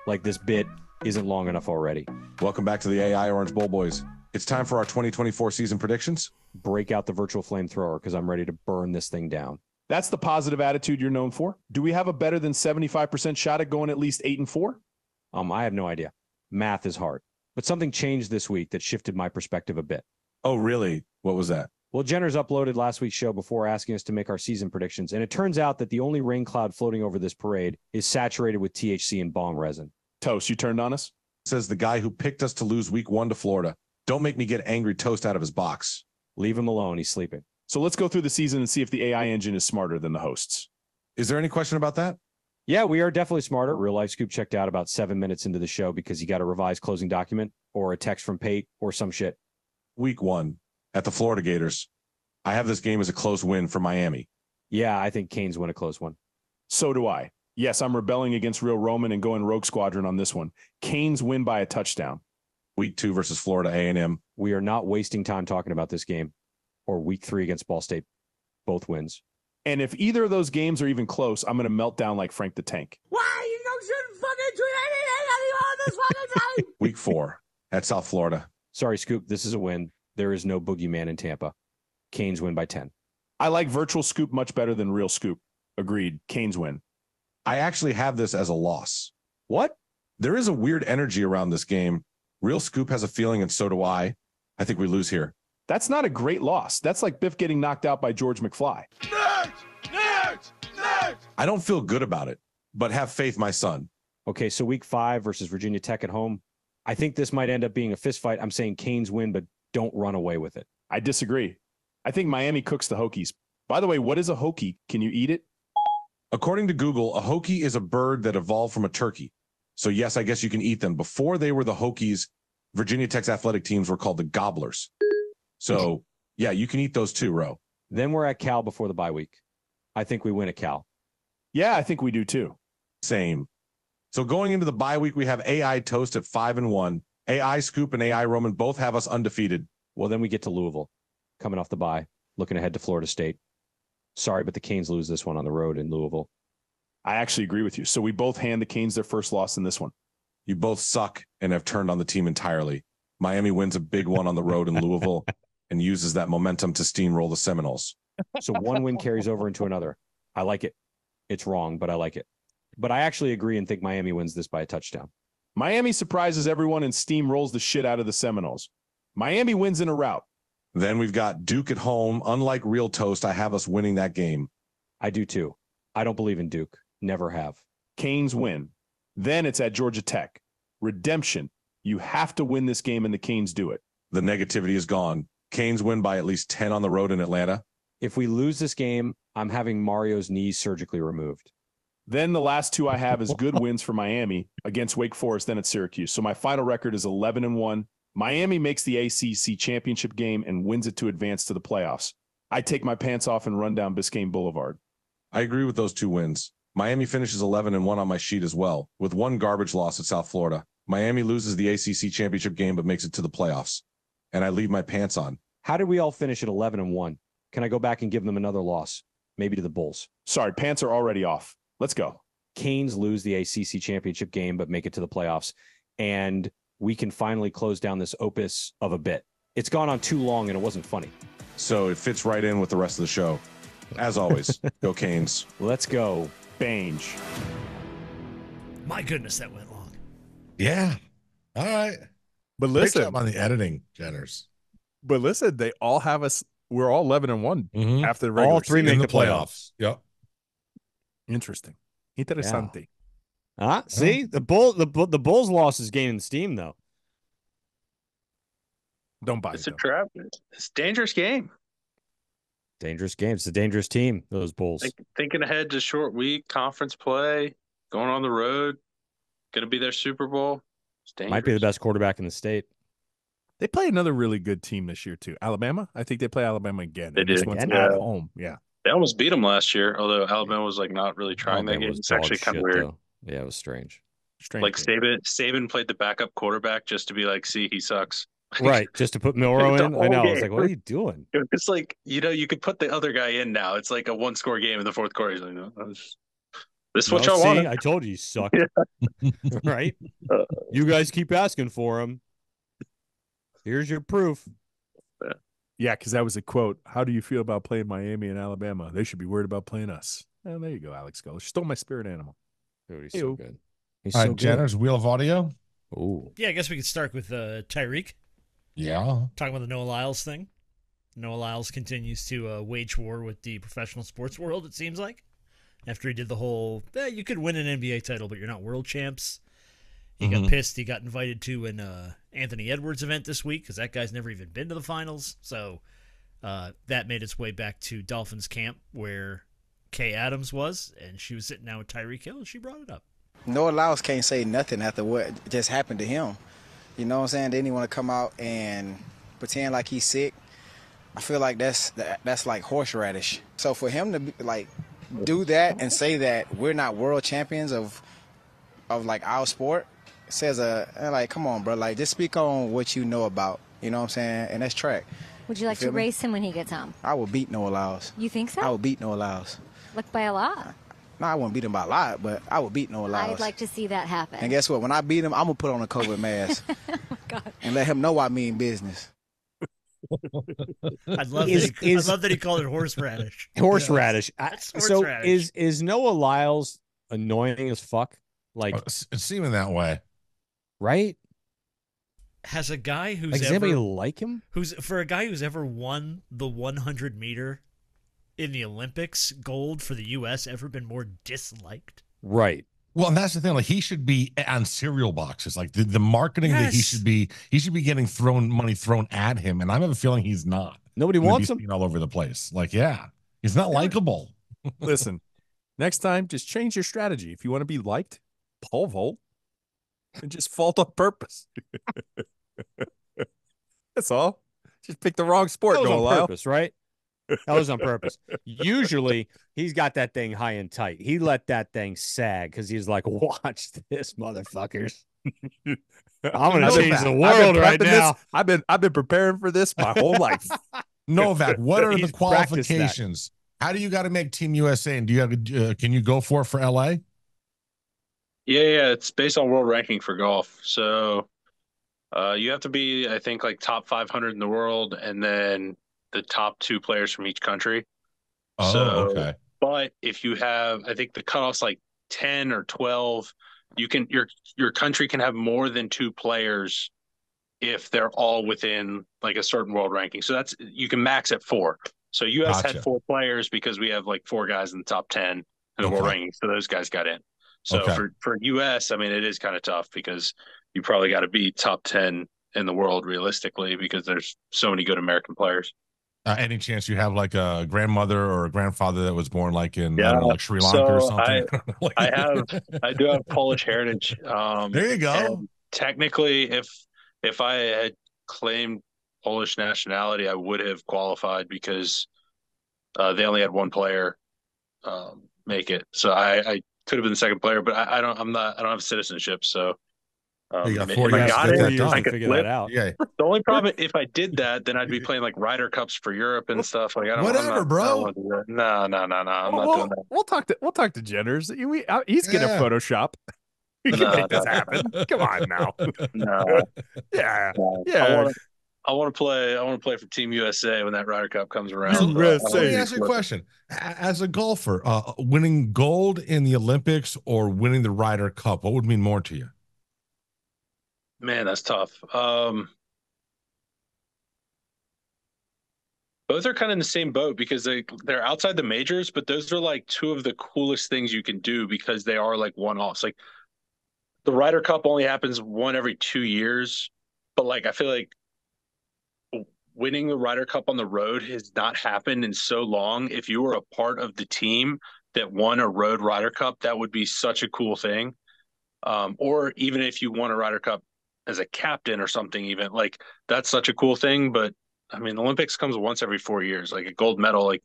Like this bit isn't long enough already. Welcome back to the AI Orange Bowl Boys. It's time for our 2024 season predictions. Break out the virtual flamethrower because I'm ready to burn this thing down. That's the positive attitude you're known for. Do we have a better than 75% shot at going at least 8-4? I have no idea. Math is hard. But something changed this week that shifted my perspective a bit. Oh, really? What was that? Well, Jenner's uploaded last week's show before asking us to make our season predictions, and it turns out that the only rain cloud floating over this parade is saturated with THC and bong resin. Toast, you turned on us? Says the guy who picked us to lose week 1 to Florida. Don't make me get angry toast out of his box. Leave him alone. He's sleeping. So let's go through the season and see if the AI engine is smarter than the hosts. Is there any question about that? Yeah, we are definitely smarter. Real Life Scoop checked out about 7 minutes into the show because he got a revised closing document or a text from Pate or some shit. Week 1 at the Florida Gators. I have this game as a close win for Miami. Yeah, I think Canes win a close one. So do I. Yes, I'm rebelling against Real Roman and going Rogue Squadron on this one. Canes win by a touchdown. Week 2 versus Florida A&M. We are not wasting time talking about this game or week 3 against Ball State. Both wins. And if either of those games are even close, I'm going to melt down like Frank the Tank. Why you shouldn't fucking tweet anything on this fucking time? Week 4 at South Florida. Sorry, Scoop. This is a win. There is no boogeyman in Tampa. Canes win by 10. I like virtual Scoop much better than real Scoop. Agreed. Canes win. I actually have this as a loss. What? There is a weird energy around this game. Real Scoop has a feeling, and so do I. I think we lose here. That's not a great loss. That's like Biff getting knocked out by George McFly. I don't feel good about it, but have faith, my son. Okay, so week 5 versus Virginia Tech at home. I think this might end up being a fist fight. I'm saying Canes win, but don't run away with it. I disagree. I think Miami cooks the Hokies. By the way, what is a Hokie? Can you eat it? According to Google, a Hokie is a bird that evolved from a turkey. So yes, I guess you can eat them. Before they were the Hokies, Virginia Tech's athletic teams were called the Gobblers. So yeah, you can eat those too, Ro. Then we're at Cal before the bye week. I think we win at Cal. Yeah, I think we do too. Same. So going into the bye week, we have AI Toast at 5-1. AI Scoop and AI Roman both have us undefeated. Well, then we get to Louisville, coming off the bye, looking ahead to Florida State. Sorry, but the Canes lose this one on the road in Louisville. I actually agree with you. So we both hand the Canes their first loss in this one. You both suck and have turned on the team entirely. Miami wins a big one on the road in Louisville. and uses that momentum to steamroll the Seminoles. So one win carries over into another. I like it. It's wrong, but I like it. But I actually agree and think Miami wins this by a touchdown. Miami surprises everyone and steamrolls the shit out of the Seminoles. Miami wins in a rout. Then we've got Duke at home. Unlike real toast, I have us winning that game. I do too. I don't believe in Duke. Never have. Canes win. Then it's at Georgia Tech. Redemption. You have to win this game, and the Canes do it. The negativity is gone. Canes win by at least 10 on the road in Atlanta. If we lose this game, I'm having Mario's knees surgically removed. Then the last two I have is good wins for Miami against Wake Forest, then at Syracuse. So my final record is 11-1. Miami makes the ACC championship game and wins it to advance to the playoffs. I take my pants off and run down Biscayne Boulevard. I agree with those two wins. Miami finishes 11-1 on my sheet as well, with one garbage loss at South Florida. Miami loses the ACC championship game but makes it to the playoffs. And I leave my pants on. How did we all finish at 11-1? Can I go back and give them another loss? Maybe to the Bulls. Sorry, pants are already off. Let's go. Canes lose the ACC championship game but make it to the playoffs. And we can finally close down this opus of a bit. It's gone on too long and it wasn't funny. So it fits right in with the rest of the show. As always, go Canes. Let's go. Bange. My goodness, that went long. Yeah. All right. But Great listen, job on the editing, Jenners. they all have us. We're all 11-1 after the regular All three season. make the playoffs. Yep. Interesting. Interessante. See, the Bulls loss is gaining steam though. Don't buy It's it. a trap. It's a dangerous game. Dangerous game. It's a dangerous team, those Bulls. Thinking ahead to short week, conference play, going on the road, going to be their Super Bowl. It's dangerous. Might be the best quarterback in the state. They play another really good team this year too. Alabama. I think they play Alabama again. They This did. one's Yeah. at home. Yeah. They almost beat them last year, although Alabama was like not really trying that game. It's actually kind of weird. Though. Yeah, it was strange. Strange. Like game. Saban played the backup quarterback just to be like, see, he sucks. Right, just to put Milrow The in. I whole know. I was game. like, what are you doing? It's like, you could put the other guy in now. It's like a one-score game in the fourth quarter. He's like, no, this is what y'all see, wanted. I told you sucked. Yeah. Right? You guys keep asking for him. Here's your proof. Yeah, because that was a quote. How do you feel about playing Miami and Alabama? They should be worried about playing us. Oh, there you go, Alex Goller. Stole my spirit animal. Dude, he's Ew. so good. He's All so right, good. Jenner's Wheel of Audio. Ooh. Yeah, I guess we could start with Tyreek. Yeah. Talking about the Noah Lyles thing. Noah Lyles continues to wage war with the professional sports world, it seems like. After he did the whole, you could win an NBA title, but you're not world champs. He got pissed. He got invited to an Anthony Edwards event this week because that guy's never even been to the finals. So that made its way back to Dolphins camp where Kay Adams was, and she was sitting down with Tyreek Hill, and she brought it up. Noah Lyles can't say nothing after what just happened to him. You know what I'm saying? Then he want to come out and pretend like he's sick. I feel like that's like horseradish. So for him to do that and say that we're not world champions of like our sport says come on, bro. Like, just speak on what you know about. You know what I'm saying? And that's track. Would you like to race him when he gets home? I will beat Noah Lyles. You think so? I will beat Noah Lyles. Like by a lot? No, I wouldn't beat him by a lot, but I would beat Noah Lyles. I'd like to see that happen. And guess what? When I beat him, I'm going to put on a COVID mask. Oh, my God. And let him know I mean business. I'd love that he called it horseradish. Horseradish. Horseradish. Is Noah Lyles annoying as fuck? Like, It's seeming that way. right? Has a guy who's Like, does anybody like him? for a guy who's ever won the 100 meter in the Olympics, gold for the U.S., ever been more disliked? Right. Well, and that's the thing. Like, he should be on cereal boxes. Like the marketing that he should be getting money thrown at him. And I have a feeling he's not. Nobody wants him. Seen all over the place. Like, yeah, he's not likable. Listen, next time, just change your strategy. If you want to be liked, pole vault and just fault on purpose. That's all. Just pick the wrong sport, That was Noah on Lyles. purpose, right? That was on purpose. Usually, he's got that thing high and tight. He let that thing sag because he's like, watch this, motherfuckers. I'm going to change the world right now. I've been preparing for this my whole life. Novak, what are the He's practiced that. qualifications? How do you got to make Team USA? And do you have can you go for LA? Yeah, it's based on world ranking for golf. So You have to be, I think, like top 500 in the world, and then the top 2 players from each country. Oh, okay. But if you have, I think the cutoff's like 10 or 12, you can your country can have more than 2 players if they're all within like a certain world ranking. So that's, you can max at 4. So US had Gotcha. 4 players because we have like 4 guys in the top 10 in the world ranking. So those guys got in. So for US, I mean, it is kind of tough because you probably got to be top 10 in the world realistically because there's so many good American players. Any chance you have like a grandmother or a grandfather that was born like in I don't know, like Sri Lanka or something? I do have Polish heritage. There you go. And technically, if I had claimed Polish nationality, I would have qualified because they only had 1 player make it. So I could have been the second player, but I don't have citizenship. So you got 4 if I years got to it, get that done. I could figure flip. that out. Yeah. The only problem, if I did that, then I'd be playing like Ryder Cups for Europe and stuff. Like I don't. Whatever, bro. I don't want to do that. No. I'm not doing that. We'll talk to Jenners. He's gonna Photoshop. You can make this happen. Come on now. No. Yeah. No. Yeah. I want to play for Team USA when that Ryder Cup comes around. Let me ask you a question. As a golfer, winning gold in the Olympics or winning the Ryder Cup, what would mean more to you? Man, that's tough. Both are kind of in the same boat because they're outside the majors, but those are like 2 of the coolest things you can do because they are like one-offs. Like the Ryder Cup only happens 1 every 2 years, but like I feel like winning the Ryder Cup on the road has not happened in so long. If you were a part of the team that won a road Ryder Cup, that would be such a cool thing. Or even if you won a Ryder Cup as a captain or something, even like that's such a cool thing. But I mean, the Olympics comes once every 4 years, like a gold medal. Like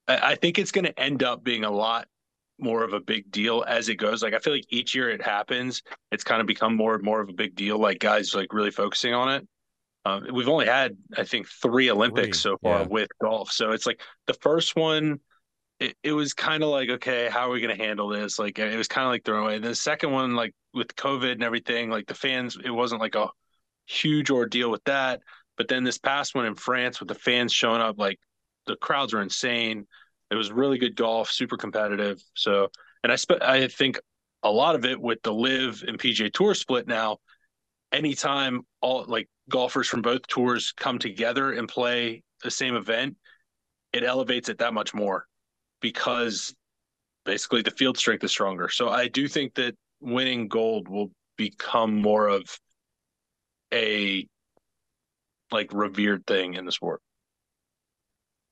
I think it's going to end up being a lot more of a big deal as it goes. Like I feel like each year it happens, it's kind of become more and more of a big deal. Like guys like really focusing on it. We've only had, I think, 3 Olympics so far with golf. So it's like the first one, it was kind of like, okay, how are we going to handle this? Like it was kind of like throwing away. And the second one, like with COVID and everything, like the fans, it wasn't like a huge ordeal with that. But then this past one in France with the fans showing up, like the crowds were insane. It was really good golf, super competitive. So, and I think a lot of it with the Live and PGA Tour split now, anytime all like golfers from both tours come together and play the same event, it elevates it that much more because basically the field strength is stronger. So I do think that winning gold will become more of a like revered thing in the sport.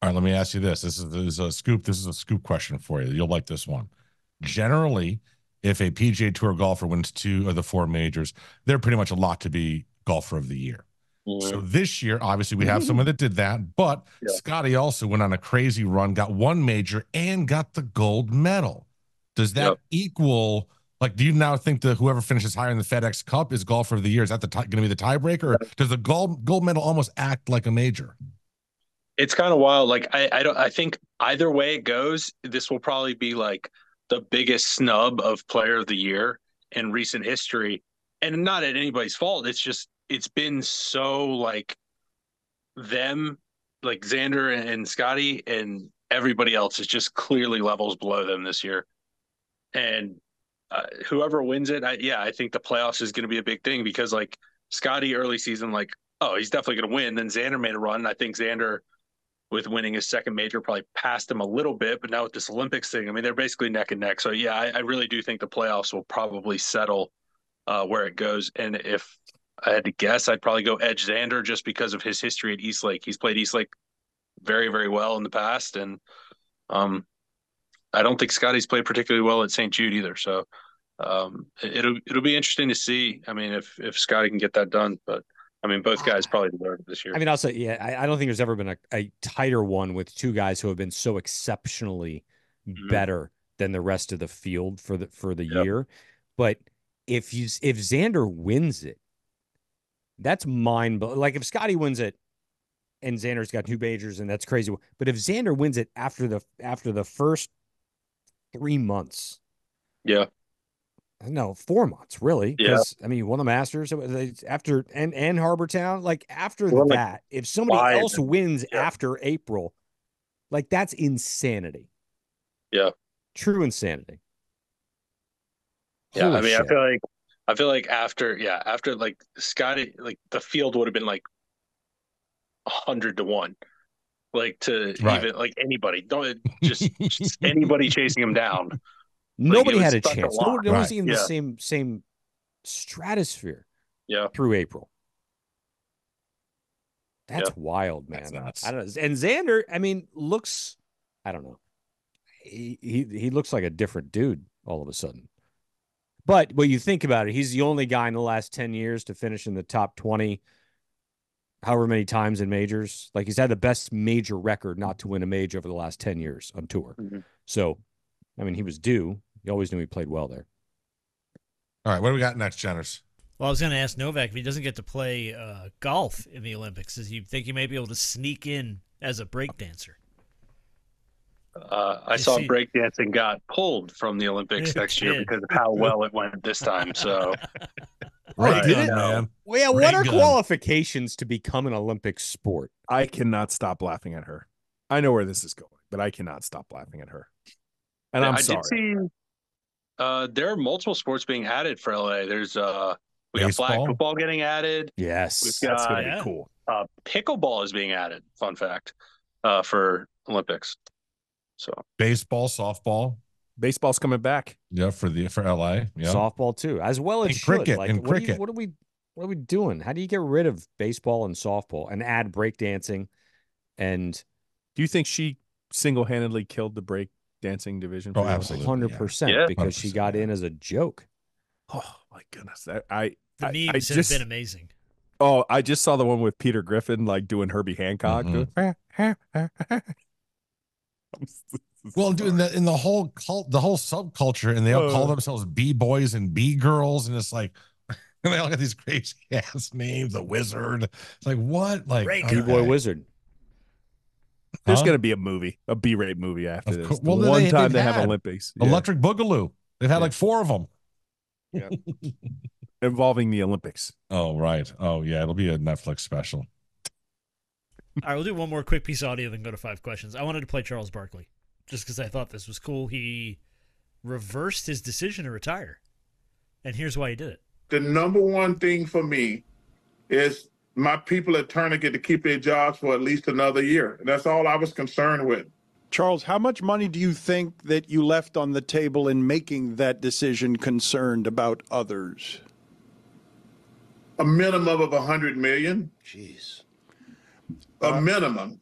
All right, let me ask you this. This is a scoop. This is a scoop question for you. You'll like this one. Generally, if a PGA Tour golfer wins 2 of the 4 majors, they're pretty much a lock to be golfer of the year. So this year, obviously, we have someone that did that, but Scotty also went on a crazy run, got 1 major, and got the gold medal. Does that equal, like, do you now think that whoever finishes higher in the FedEx Cup is golfer of the year? Is that going to be the tiebreaker, or does the gold medal almost act like a major? It's kind of wild. Like, I think either way it goes, this will probably be like the biggest snub of player of the year in recent history. And not at anybody's fault. It's just, it's been so like them, like Xander and Scotty, and everybody else is just clearly levels below them this year. And whoever wins it, I think the playoffs is going to be a big thing because like Scotty early season, like, oh, he's definitely going to win. Then Xander made a run. I think Xander, with winning his second major, probably passed him a little bit. But now with this Olympics thing, I mean, they're basically neck and neck. So yeah, I really do think the playoffs will probably settle where it goes. And if I had to guess, I'd probably go edge Xander just because of his history at Eastlake. He's played Eastlake very, very well in the past. And I don't think Scotty's played particularly well at St. Jude either. So it'll be interesting to see. I mean, if Scotty can get that done, but I mean, both guys probably deserve it this year. I mean, I'll say, I don't think there's ever been a tighter one with 2 guys who have been so exceptionally better than the rest of the field for the year. But if Xander wins it, that's mind-blowing. Like if Scotty wins it and Xander's got 2 majors, and that's crazy. But if Xander wins it after the first 3 months, No, 4 months, really. Yeah. Because I mean, you won the Masters after and Harbortown. Like after Well, that, if somebody 5 else wins yeah. after April, like that's insanity. Yeah. True insanity. Yeah. Holy I mean, shit. I feel like after like Scotty, like the field would have been like 100-1, like to even like anybody, don't just anybody chasing him down. Nobody like, had a chance. No one was in the same stratosphere. Yeah. Through April. That's wild, man. That's nuts. I don't know. And Xander, I mean, looks, I don't know. He looks like a different dude all of a sudden. But when you think about it, he's the only guy in the last 10 years to finish in the top 20 however many times in majors. Like he's had the best major record not to win a major over the last 10 years on tour. Mm-hmm. So, I mean, he was due. You always knew he played well there. All right, what do we got next, Jenners? Well, I was going to ask Novak if he doesn't get to play golf in the Olympics, does he think he may be able to sneak in as a breakdancer? I saw breakdancing got pulled from the Olympics next year because of how well it went this time. So, right, did it, man? Well, yeah. What are qualifications to become an Olympic sport? I cannot stop laughing at her. I know where this is going, but I cannot stop laughing at her. And I'm sorry. I did see there are multiple sports being added for LA. There's we got flag football getting added. Yes, that's gonna be cool. Pickleball is being added. Fun fact for Olympics. So baseball, softball, baseball's coming back. Yeah, for LA. Yeah, softball too, as well as cricket. Like, and cricket. What are we doing? How do you get rid of baseball and softball and add breakdancing? And do you think she single-handedly killed the breakdancing division? Oh, absolutely, 100%, because she got in as a joke. Oh my goodness, the memes have been amazing. Oh, I just saw the one with Peter Griffin like doing Herbie Hancock. Well, dude, in the whole subculture, and they all call themselves B-boys and B-girls, and it's like they all got these crazy ass names. The Wizard, it's like what, like B-boy Wizard. There's going to be a movie, a B-rate movie after this. Well, one time they have Olympics, Electric Boogaloo. They've had like 4 of them. Yeah. Involving the Olympics. Oh, right. Oh, yeah. It'll be a Netflix special. All right, we'll do one more quick piece of audio, then go to 5 questions. I wanted to play Charles Barkley just because I thought this was cool. He reversed his decision to retire, and here's why he did it. The number one thing for me is my people at Turner get to keep their jobs for at least another year. And that's all I was concerned with. Charles, how much money do you think that you left on the table in making that decision concerned about others? A minimum of $100 million. Jeez. A minimum.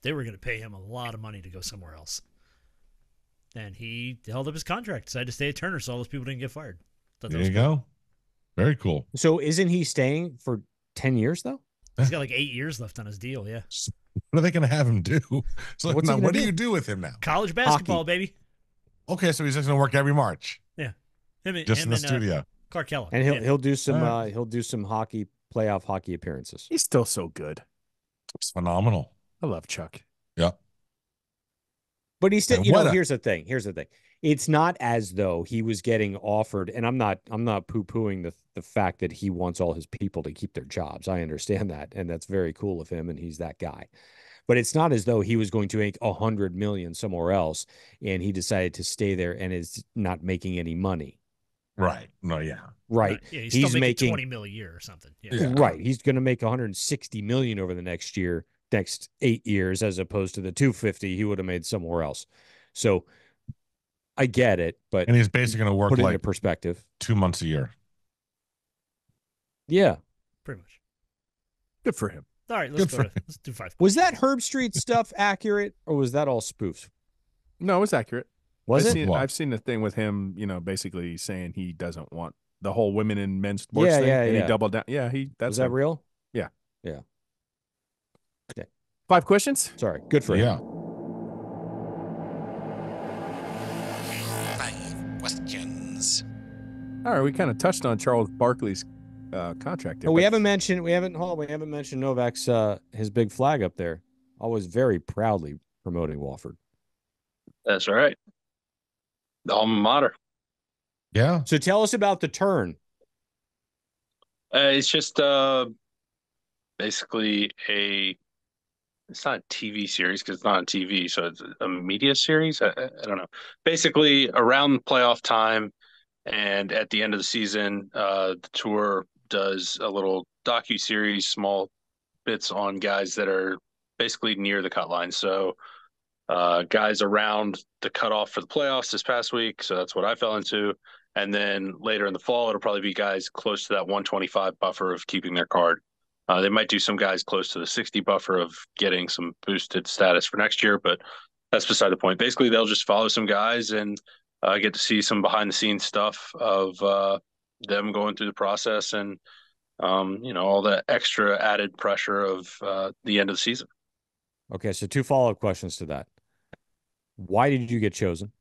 They were going to pay him a lot of money to go somewhere else. And he held up his contract, decided to stay at Turner so all those people didn't get fired. There you go. Very cool. So isn't he staying for 10 years, though? He's got like 8 years left on his deal, yeah. What are they going to have him do? So now, what do you do with him now? College basketball, baby. Okay, so he's just going to work every March. Yeah. Him in the studio. Clark Kellogg. And he'll do some hockey, playoff hockey appearances. He's still so good. It's phenomenal. I love Chuck. Yeah. But he's still, here's the thing. It's not as though he was getting offered, and I'm not poo-pooing the fact that he wants all his people to keep their jobs. I understand that, and that's very cool of him, and he's that guy. But it's not as though he was going to make $100 million somewhere else, and he decided to stay there and is not making any money. Right. No, yeah. Right. Yeah, he's still making $20 million a year or something. Yeah. Right. He's going to make $160 million over the next 8 years, as opposed to the $250 he would have made somewhere else. So I get it, but and he's basically going to work put it like into perspective. 2 months a year. Yeah, pretty much. Good for him. All right, let's do 5. Was that Herb Street stuff accurate, or was that all spoofs? No, it was accurate. I've seen the thing with him, basically saying he doesn't want the whole women and men's sports thing. And he doubled down. Yeah, was that real? Yeah. Yeah. Okay. 5 questions? Sorry. Good for him. Yeah. 5 questions. All right, we kind of touched on Charles Barkley's contract. We haven't mentioned Novak's his big flag up there. Always very proudly promoting Wofford. That's all right. The alma mater. Yeah. So tell us about the turn. It's just basically it's not a TV series because it's not on TV, so it's a media series. I don't know. Basically, around playoff time and at the end of the season, the tour does a little docu-series, small bits on guys that are basically near the cut line. So guys around the cutoff for the playoffs this past week. So that's what I fell into. And then later in the fall, it'll probably be guys close to that 125 buffer of keeping their card. They might do some guys close to the 60 buffer of getting some boosted status for next year, but that's beside the point. Basically, they'll just follow some guys and get to see some behind the scenes stuff of them going through the process and, all the extra added pressure of the end of the season. Okay, so 2 follow-up questions to that. Why did you get chosen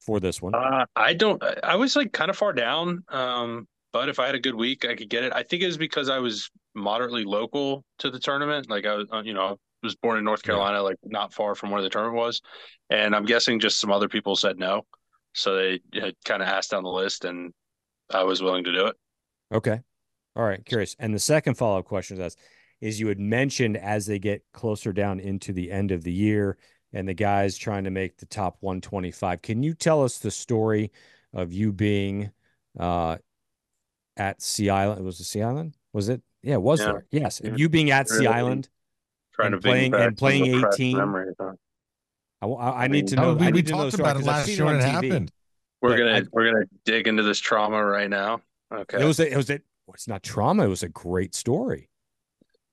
for this one? I was like kind of far down. But if I had a good week, I could get it. I think it was because I was moderately local to the tournament. Like I was, was born in North Carolina, like not far from where the tournament was. And I'm guessing just some other people said no. So they had kind of asked down the list and I was willing to do it. Okay. All right. Curious. And the second follow-up question is you had mentioned as they get closer down into the end of the year and the guys trying to make the top 125. Can you tell us the story of you being at Sea Island? Was it Sea Island? Was it? Yeah, it was there. Yes. Yeah. You being at Really Sea Island trying and to playing 18. Memories, huh? I need to know. We talked about it last year when it happened. We're gonna dig into this trauma right now. Okay. It's not trauma. It was a great story.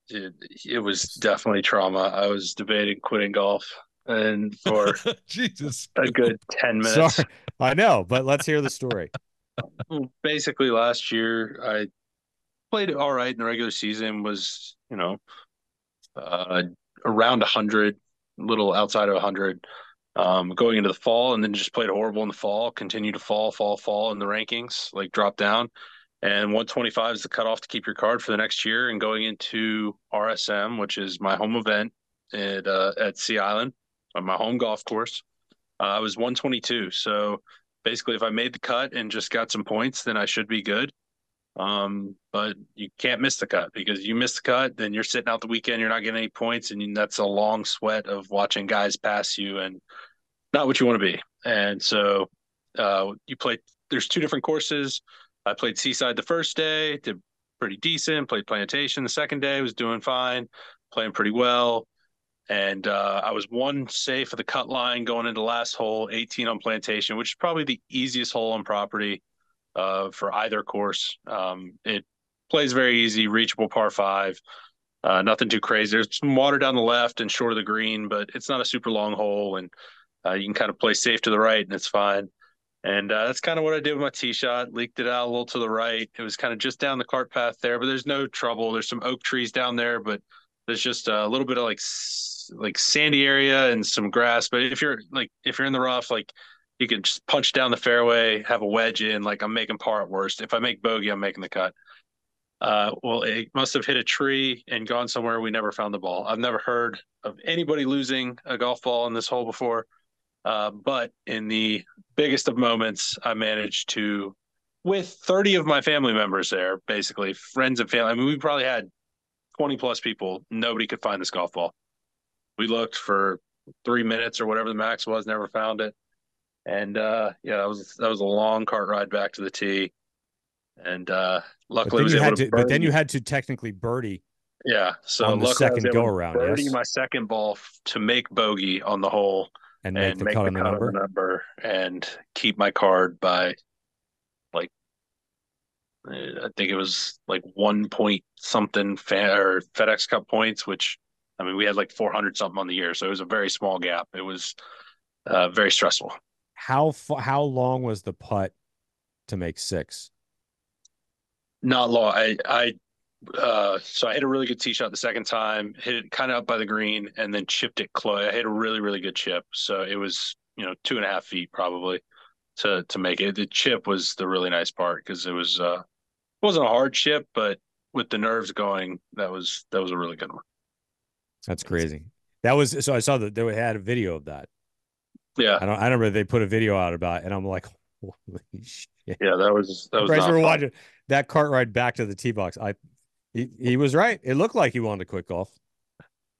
It was definitely trauma. I was debating quitting golf and for Jesus a good 10 minutes. Sorry. I know, but let's hear the story. Basically, last year I played all right in the regular season. Was around 100, a little outside of 100. Going into the fall, and then just played horrible in the fall. Continued to fall in the rankings, like drop down. And 125 is the cutoff to keep your card for the next year. And going into RSM, which is my home event at Sea Island on my home golf course, I was 122. So basically, if I made the cut and just got some points, then I should be good. But you can't miss the cut, because you miss the cut, then you're sitting out the weekend, you're not getting any points, and that's a long sweat of watching guys pass you and not what you want to be. And so there's 2 different courses. I played Seaside the first day, did pretty decent, played Plantation the second day, was doing fine, playing pretty well. And I was 1 safe of the cut line going into last hole, 18 on Plantation, which is probably the easiest hole on property for either course. It plays very easy, reachable par 5, nothing too crazy. There's some water down the left and short of the green, but it's not a super long hole, and you can kind of play safe to the right and it's fine. And that's kind of what I did with my tee shot. Leaked it out a little to the right. It was kind of just down the cart path there, but there's no trouble. There's some oak trees down there, but there's just a little bit of like sandy area and some grass. But if you're in the rough, like you can just punch down the fairway, have a wedge in. Like I'm making par at worst. If I make bogey, I'm making the cut. Well, it must have hit a tree and gone somewhere. We never found the ball. I've never heard of anybody losing a golf ball in this hole before. But in the biggest of moments, I managed to, with 30 of my family members there, basically friends and family. I mean, we probably had 20 plus people. Nobody could find this golf ball. We looked for 3 minutes or whatever the max was, never found it. And that was a long cart ride back to the tee. And luckily, but then you had to technically birdie. Yeah, so on the second go around, birdie my second ball to make bogey on the hole and make the cut on the number and keep my card by like I think it was like 1 point something or FedEx Cup points, which I mean we had like 400 something on the year, so it was a very small gap. It was very stressful. How long was the putt to make 6? Not long. So I hit a really good tee shot the second time, hit it kind of up by the green, and then chipped it close. I hit a really, really good chip. So it was, 2.5 feet probably to make it. The chip was the really nice part because it wasn't a hard chip, but with the nerves going, that was a really good one. That's crazy. So I saw that they had a video of that. Yeah. I remember they put a video out about it, and I'm like, Holy shit! Yeah, that was Guys, not were fun. watching that cart ride back to the tee box. He was right. It looked like he wanted to quit golf.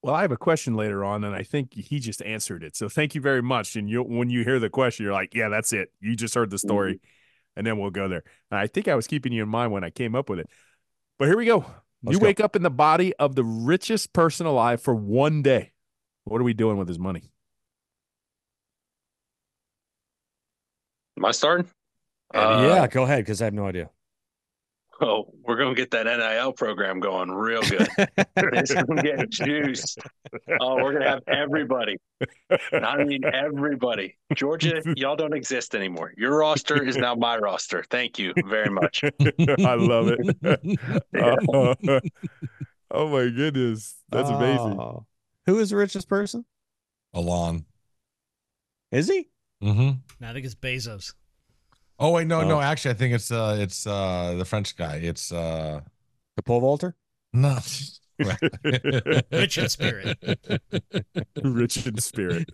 Well, I have a question later on, and I think he just answered it. So thank you very much. And when you hear the question, you're like, yeah, that's it. You just heard the story, and then we'll go there. And I think I was keeping you in mind when I came up with it. But here we go. You wake up in the body of the richest person alive for one day. What are we doing with his money? Am I starting? Yeah, go ahead, because I have no idea. Oh, we're going to get that NIL program going real good. It's going to get juiced. Oh, we're going to have everybody. I mean, everybody. Georgia, y'all don't exist anymore. Your roster is now my roster. Thank you very much. I love it. Oh, my goodness. That's amazing. Who is the richest person? Alon. Is he? Mm-hmm. I think it's Bezos. Oh wait, no. Actually, I think it's the French guy. It's the pole vaulter. No, Rich in spirit. Rich in spirit.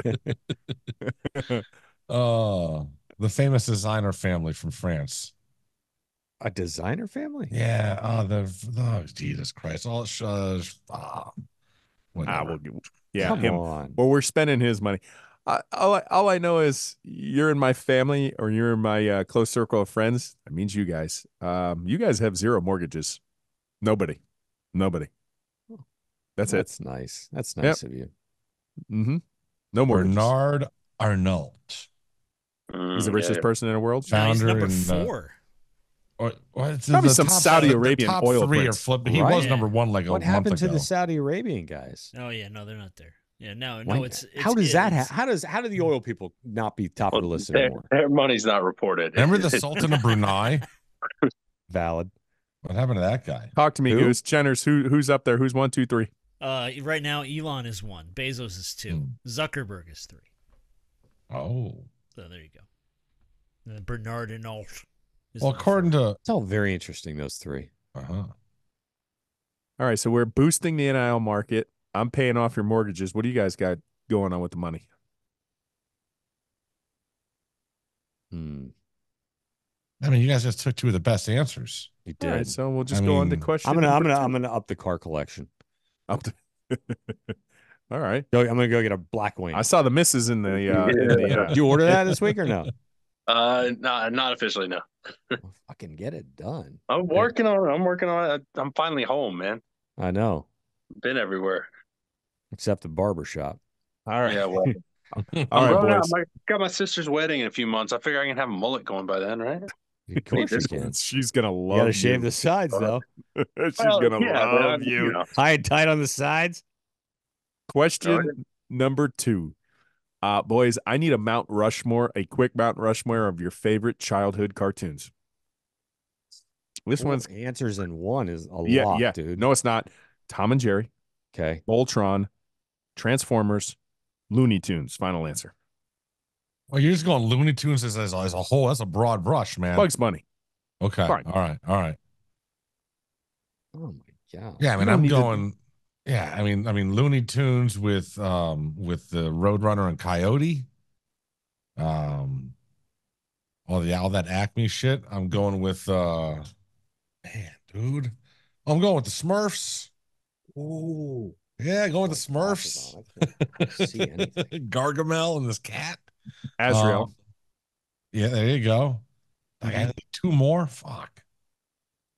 Oh, the famous designer family from France. A designer family? Yeah. Oh, Jesus Christ! Whatever. Yeah. Come him. on. Well, we're spending his money. All I know is you're in my family or you're in my close circle of friends. That means you guys. You guys have zero mortgages. Nobody. That's it. That's nice. That's nice of you. Mm-hmm. No mortgages. Bernard Arnault. He's the richest person in the world. Founder No, he's number 4. Probably some Saudi Arabian top oil 3 prince. are flipped. He was number 1 like a month ago. What happened to the Saudi Arabian guys? Oh yeah, no, they're not there. Yeah, no, it's how does that how do the oil people not be top of the list anymore? Their money's not reported. Remember the Sultan of Brunei? Valid. What happened to that guy? Talk to me, Goose. Jenners, who's up there? Who's 1, 2, 3? Right now, Elon is 1. Bezos is 2. Zuckerberg is 3. Oh. So there you go. Bernard Arnault. Well, according to it's all very interesting. Those 3. All right, so we're boosting the NIL market. I'm paying off your mortgages. What do you guys got going on with the money? I mean, you guys just took 2 of the best answers. You did. All right, so we'll just go on to question. I'm gonna up the car collection. Up to. All right. I'm gonna go get a black wing. I saw the misses in the. Did you order that this week or no? No, not officially. No. Well, fucking get it done. I'm working on it. I'm finally home, man. I know. Been everywhere. Except the barber shop. All right. Yeah, well. All right, boys. I got my sister's wedding in a few months. I figure I can have a mullet going by then, right? Of course you can. She's gonna love you. Gotta shave the sides though. She's gonna love you. High and tight on the sides. Question number 2. Boys, I need a Mount Rushmore, a quick Mount Rushmore of your favorite childhood cartoons. This one's answers in one is a lot, dude. No, it's not. Tom and Jerry. Okay. Voltron, Transformers, Looney Tunes. Final answer. Well, you're just going Looney Tunes as a whole. That's a broad brush, man. Bugs Bunny. Okay. Fine. All right. Oh my god. Yeah, I mean, I'm going. Yeah, I mean, Looney Tunes with the Roadrunner and Coyote. All that Acme shit. I'm going with man, dude. I'm going with the Smurfs. Ooh. Yeah, going with the Smurfs. I can't see anything. Gargamel and this cat. Azrael. Yeah, there you go. I got 2 more. Fuck.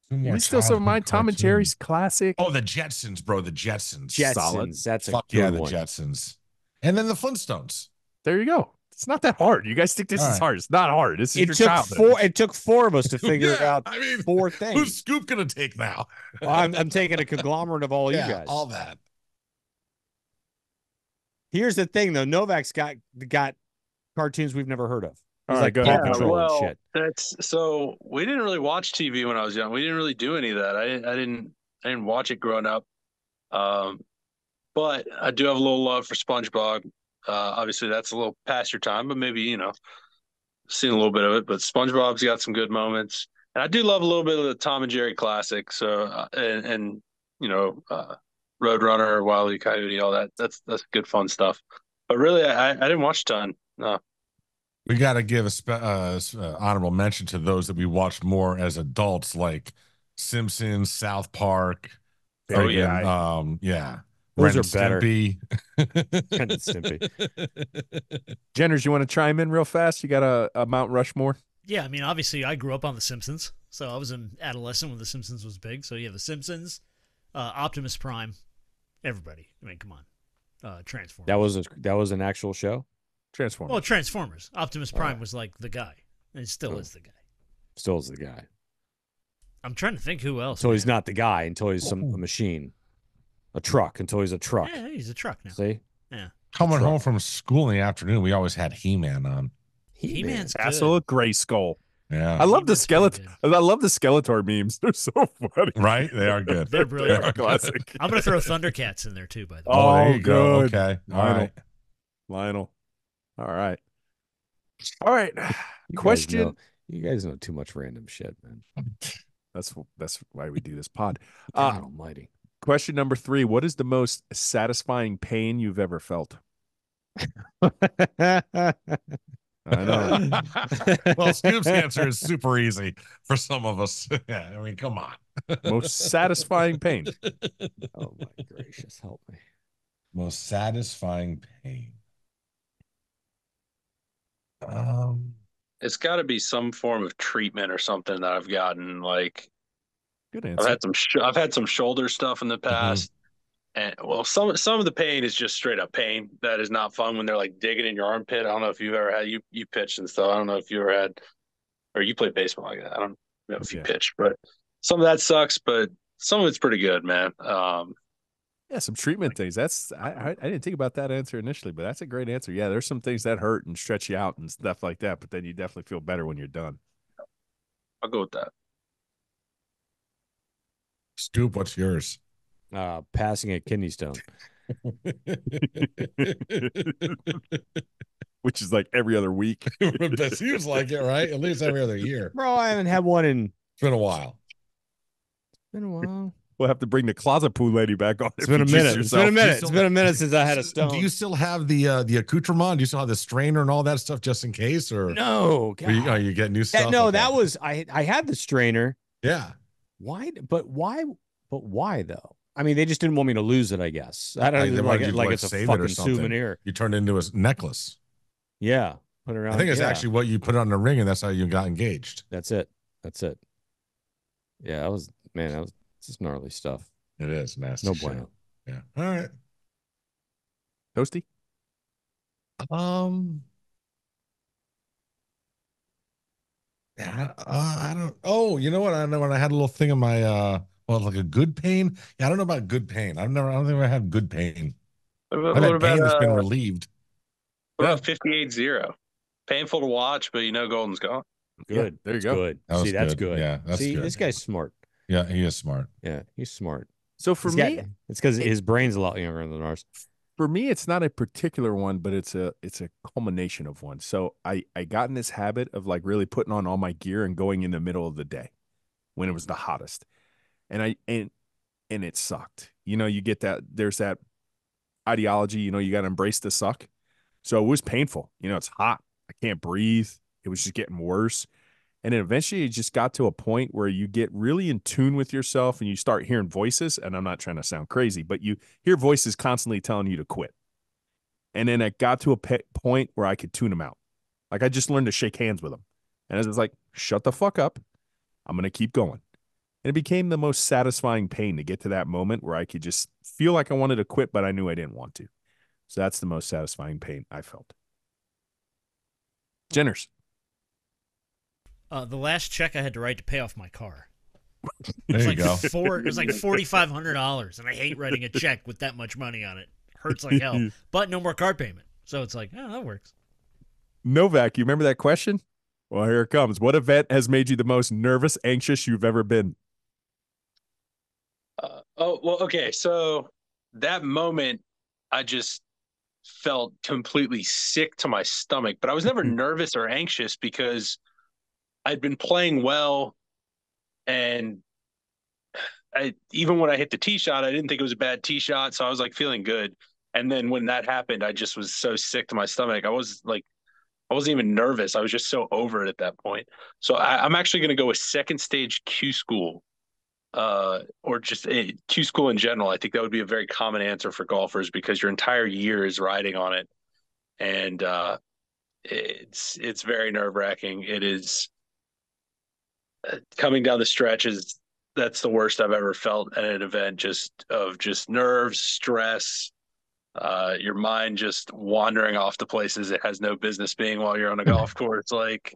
2 more. You still some of mine. Tom and Jerry's classic. Oh, the Jetsons, bro. The Jetsons. Solid. That's a Fuck good yeah, one. the Jetsons. And then the Flintstones. There you go. It's not that hard. You guys think this is hard. It's not hard. This is your childhood. It took 4 of us to figure out 4 things. Who's Scoop gonna take now? Well, I'm taking a conglomerate of all you guys. All that. Here's the thing, though. Novak's got cartoons we've never heard of. All right, go ahead. Well, shit. that's so. We didn't really watch TV when I was young. We didn't really do any of that. I didn't watch it growing up. But I do have a little love for SpongeBob. Obviously, that's a little past your time, but maybe seen a little bit of it. But SpongeBob's got some good moments, and I do love a little bit of the Tom and Jerry classic. So and Roadrunner, Wile E. Coyote, all that. That's good fun stuff. But really, I didn't watch a ton. No. We got to give a honorable mention to those that we watched more as adults, like Simpsons, South Park. Oh, yeah. Yeah. Those Ren are and better. Stimpy. Ren and Stimpy. Jenners, you want to chime in real fast? You got a Mount Rushmore? Yeah, I mean, obviously, I grew up on The Simpsons, so I was an adolescent when The Simpsons was big. So yeah, The Simpsons, Optimus Prime, everybody. I mean, come on, Transformers. That was an actual show. Transformers. Well, Transformers. Optimus Prime was like the guy, and it still is the guy. Still is the guy. I'm trying to think who else. So he's not the guy until he's a machine, a truck. Until he's a truck. Yeah, he's a truck now. See? Yeah. Coming home from school in the afternoon, we always had He-Man on. He-Man's good. Castle Grayskull. Yeah. I love the skeleton. I love the Skeletor memes. They're so funny. Right? They are good. They're brilliant. They're classic. I'm going to throw Thundercats in there too, by the way. Oh, there you go. good. Okay. All right. Lionel. All right. All right. Question. You guys know too much random shit, man. That's why we do this pod. God almighty. Question number 3. What is the most satisfying pain you've ever felt? I know. Well, Scoop's answer is super easy for some of us. Yeah, I mean, come on. Most satisfying pain. Oh my gracious, help me. Most satisfying pain. It's got to be some form of treatment or something that I've gotten. Like, good answer. I've had some shoulder stuff in the past, and well, some of the pain is just straight up pain. That is not fun when they're like digging in your armpit. I don't know if you've ever had you pitched and stuff. I don't know if you ever had, or you played baseball like that. I don't know if you pitched, but some of that sucks. But some of it's pretty good, man. Yeah, some treatment things. That's I didn't think about that answer initially, but that's a great answer. Yeah, there's some things that hurt and stretch you out and stuff like that, but then you definitely feel better when you're done. I'll go with that. Scoop, what's yours? Passing a kidney stone. Which is like every other week. That seems like it, right? At least every other year. Bro, I haven't had one in. It's been a while. It's been a while. We'll have to bring the closet pool lady back on. It's been a minute. It's been a minute. It's been a minute since I had a stone. Do you still have the accoutrement? Do you still have the strainer and all that stuff just in case? Or no? You get new stuff? No, that was I had the strainer. Yeah. Why? But why? But why though? I mean, they just didn't want me to lose it. I guess I don't know. Like it's a fucking souvenir. You turned it into a necklace. Yeah, put it around. I think it's actually what you put on the ring, and that's how you got engaged. That's it. Yeah, that was just gnarly stuff. It is nasty. No bueno. Yeah. All right. Toasty? Yeah, I don't. Oh, you know what? I know when I had a little thing in my like a good pain. Yeah, I don't know about good pain. I don't think I had good pain. I've had pain that's been relieved. What about 58-0? Painful to watch, but Golden's gone. Good. Yeah, there you go. Good. See, that's good. Yeah, that's good. This guy's smart. Yeah, he is smart. Yeah, he's smart. So for me, it's because his brain's a lot younger than ours. For me, it's not a particular one, but it's a culmination of one. So I got in this habit of like really putting on all my gear and going in the middle of the day when it was the hottest. And it sucked. You get that, there's that ideology, you got to embrace the suck. So it was painful. It's hot. I can't breathe. It was just getting worse. And then eventually it just got to a point where you get really in tune with yourself and you start hearing voices. And I'm not trying to sound crazy, but you hear voices constantly telling you to quit. And then it got to a point where I could tune them out. Like I just learned to shake hands with them. And I was like, shut the fuck up. I'm going to keep going. And it became the most satisfying pain to get to that moment where I could just feel like I wanted to quit, but I knew I didn't want to. So that's the most satisfying pain I felt. Jenners. The last check I had to write to pay off my car. There you go. It was like $4,500, and I hate writing a check with that much money on it. Hurts like hell. But no more car payment. So it's like, that works. Novak, you remember that question? Well, here it comes. What event has made you the most nervous, anxious you've ever been? Okay. So that moment, I just felt completely sick to my stomach, but I was never nervous or anxious because I'd been playing well, and even when I hit the tee shot, I didn't think it was a bad tee shot, so I was like feeling good. And then when that happened, I just was so sick to my stomach. I was like I wasn't even nervous. I was just so over it at that point. So I'm actually going to go with second stage Q school, or just Q school in general. I think that would be a very common answer for golfers because your entire year is riding on it, and it's very nerve wracking. It is coming down the stretches. That's the worst I've ever felt at an event. Just nerves, stress. Your mind just wandering off to places it has no business being while you're on a golf course. Like,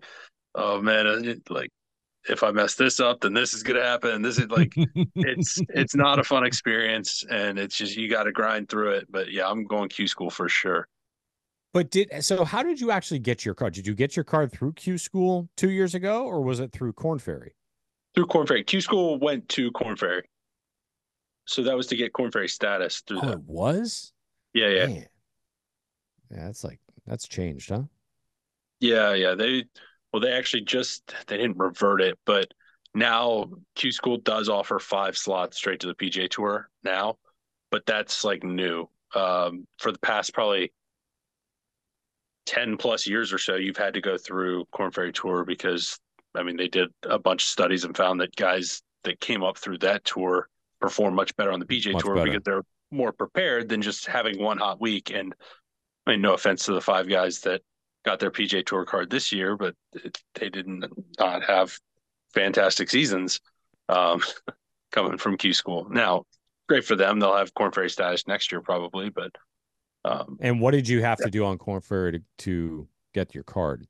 oh man, like if I mess this up, then this is gonna happen. This is like, it's not a fun experience, and it's just you got to grind through it. But yeah, I'm going Q school for sure. But how did you actually get your card? Did you get your card through Q school 2 years ago, or was it through Corn Ferry? Through Corn Ferry. Q school went to Corn Ferry, so that was to get Corn Ferry status through. It was. Yeah, yeah. Man. Yeah, that's changed, huh? Yeah. They actually they didn't revert it, but now Q School does offer 5 slots straight to the PGA Tour now, but that's like new. For the past probably 10 plus years or so, you've had to go through Corn Ferry Tour because, I mean, they did a bunch of studies and found that guys that came up through that tour perform much better on the PGA Tour because they're more prepared than just having one hot week. And I mean, no offense to the 5 guys that got their PGA Tour card this year, but they did not have fantastic seasons coming from Q School. Now, great for them. They'll have Corn Ferry status next year probably, but and what did you have to do on Corn Ferry to get your card?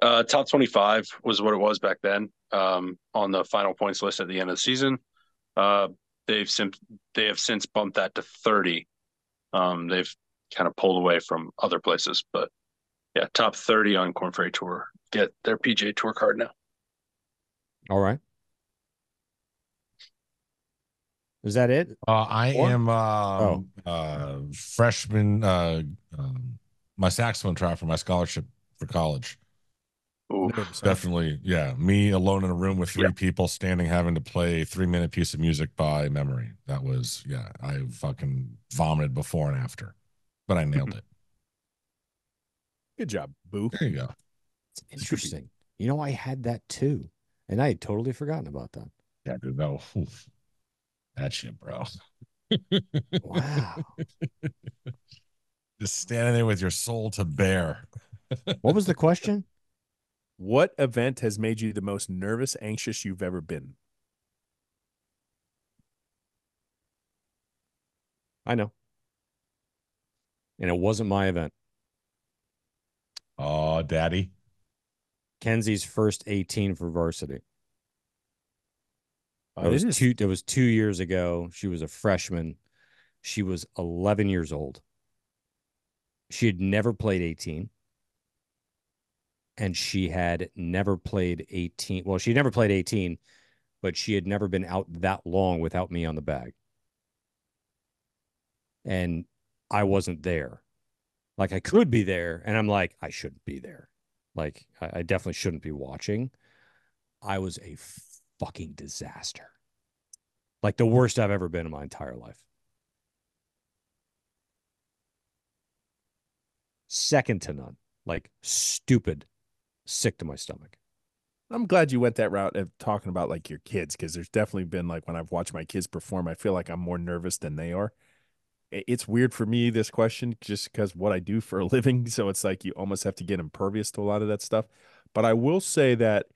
Top 25 was what it was back then, on the final points list at the end of the season. They have since bumped that to 30. They've kind of pulled away from other places, but yeah, top 30 on Corn Ferry Tour get their PGA Tour card now. All right. Is that it? I am freshman. My saxophone trial for my scholarship for college. Ooh, definitely, yeah. Me alone in a room with 3 people standing, having to play a 3-minute piece of music by memory. That was, yeah. I fucking vomited before and after, but I nailed it. Good job, Boo. There you go. It's interesting. You know, I had that too, and I had totally forgotten about that. Yeah, dude. No, that shit, bro. Wow. Just standing there with your soul to bare. What was the question? What event has made you the most nervous, anxious you've ever been? I know. And it wasn't my event. Oh, daddy. Kenzie's first 18 for varsity. It was 2 years ago. She was a freshman. She was 11 years old. She had never played 18. And she had never played 18. Well, she had never played 18, but she had never been out that long without me on the bag. And I wasn't there. Like, I could be there, and I'm like, I shouldn't be there. Like, I definitely shouldn't be watching. I was a fucking disaster. Like, the worst I've ever been in my entire life. Second to none. Like, stupid. Sick to my stomach. I'm glad you went that route of talking about like your kids, because there's definitely been like when I've watched my kids perform, I feel like I'm more nervous than they are. It's weird for me, this question, just because what I do for a living. So it's like you almost have to get impervious to a lot of that stuff. But I will say that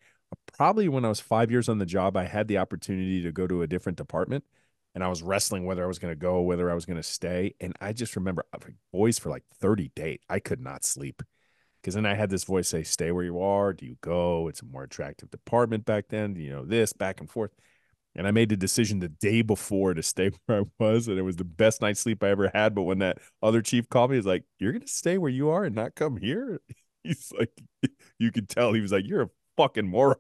probably when I was 5 years on the job, I had the opportunity to go to a different department, and I was wrestling whether I was going to go, whether I was going to stay. And I just remember, boys, for like 30 days, I could not sleep. Because then I had this voice say, stay where you are. Do you go? It's a more attractive department back then. You know, this back and forth. And I made the decision the day before to stay where I was. And it was the best night's sleep I ever had. But when that other chief called me, he's like, you're going to stay where you are and not come here? He's like, you could tell he was like, you're a fucking moron.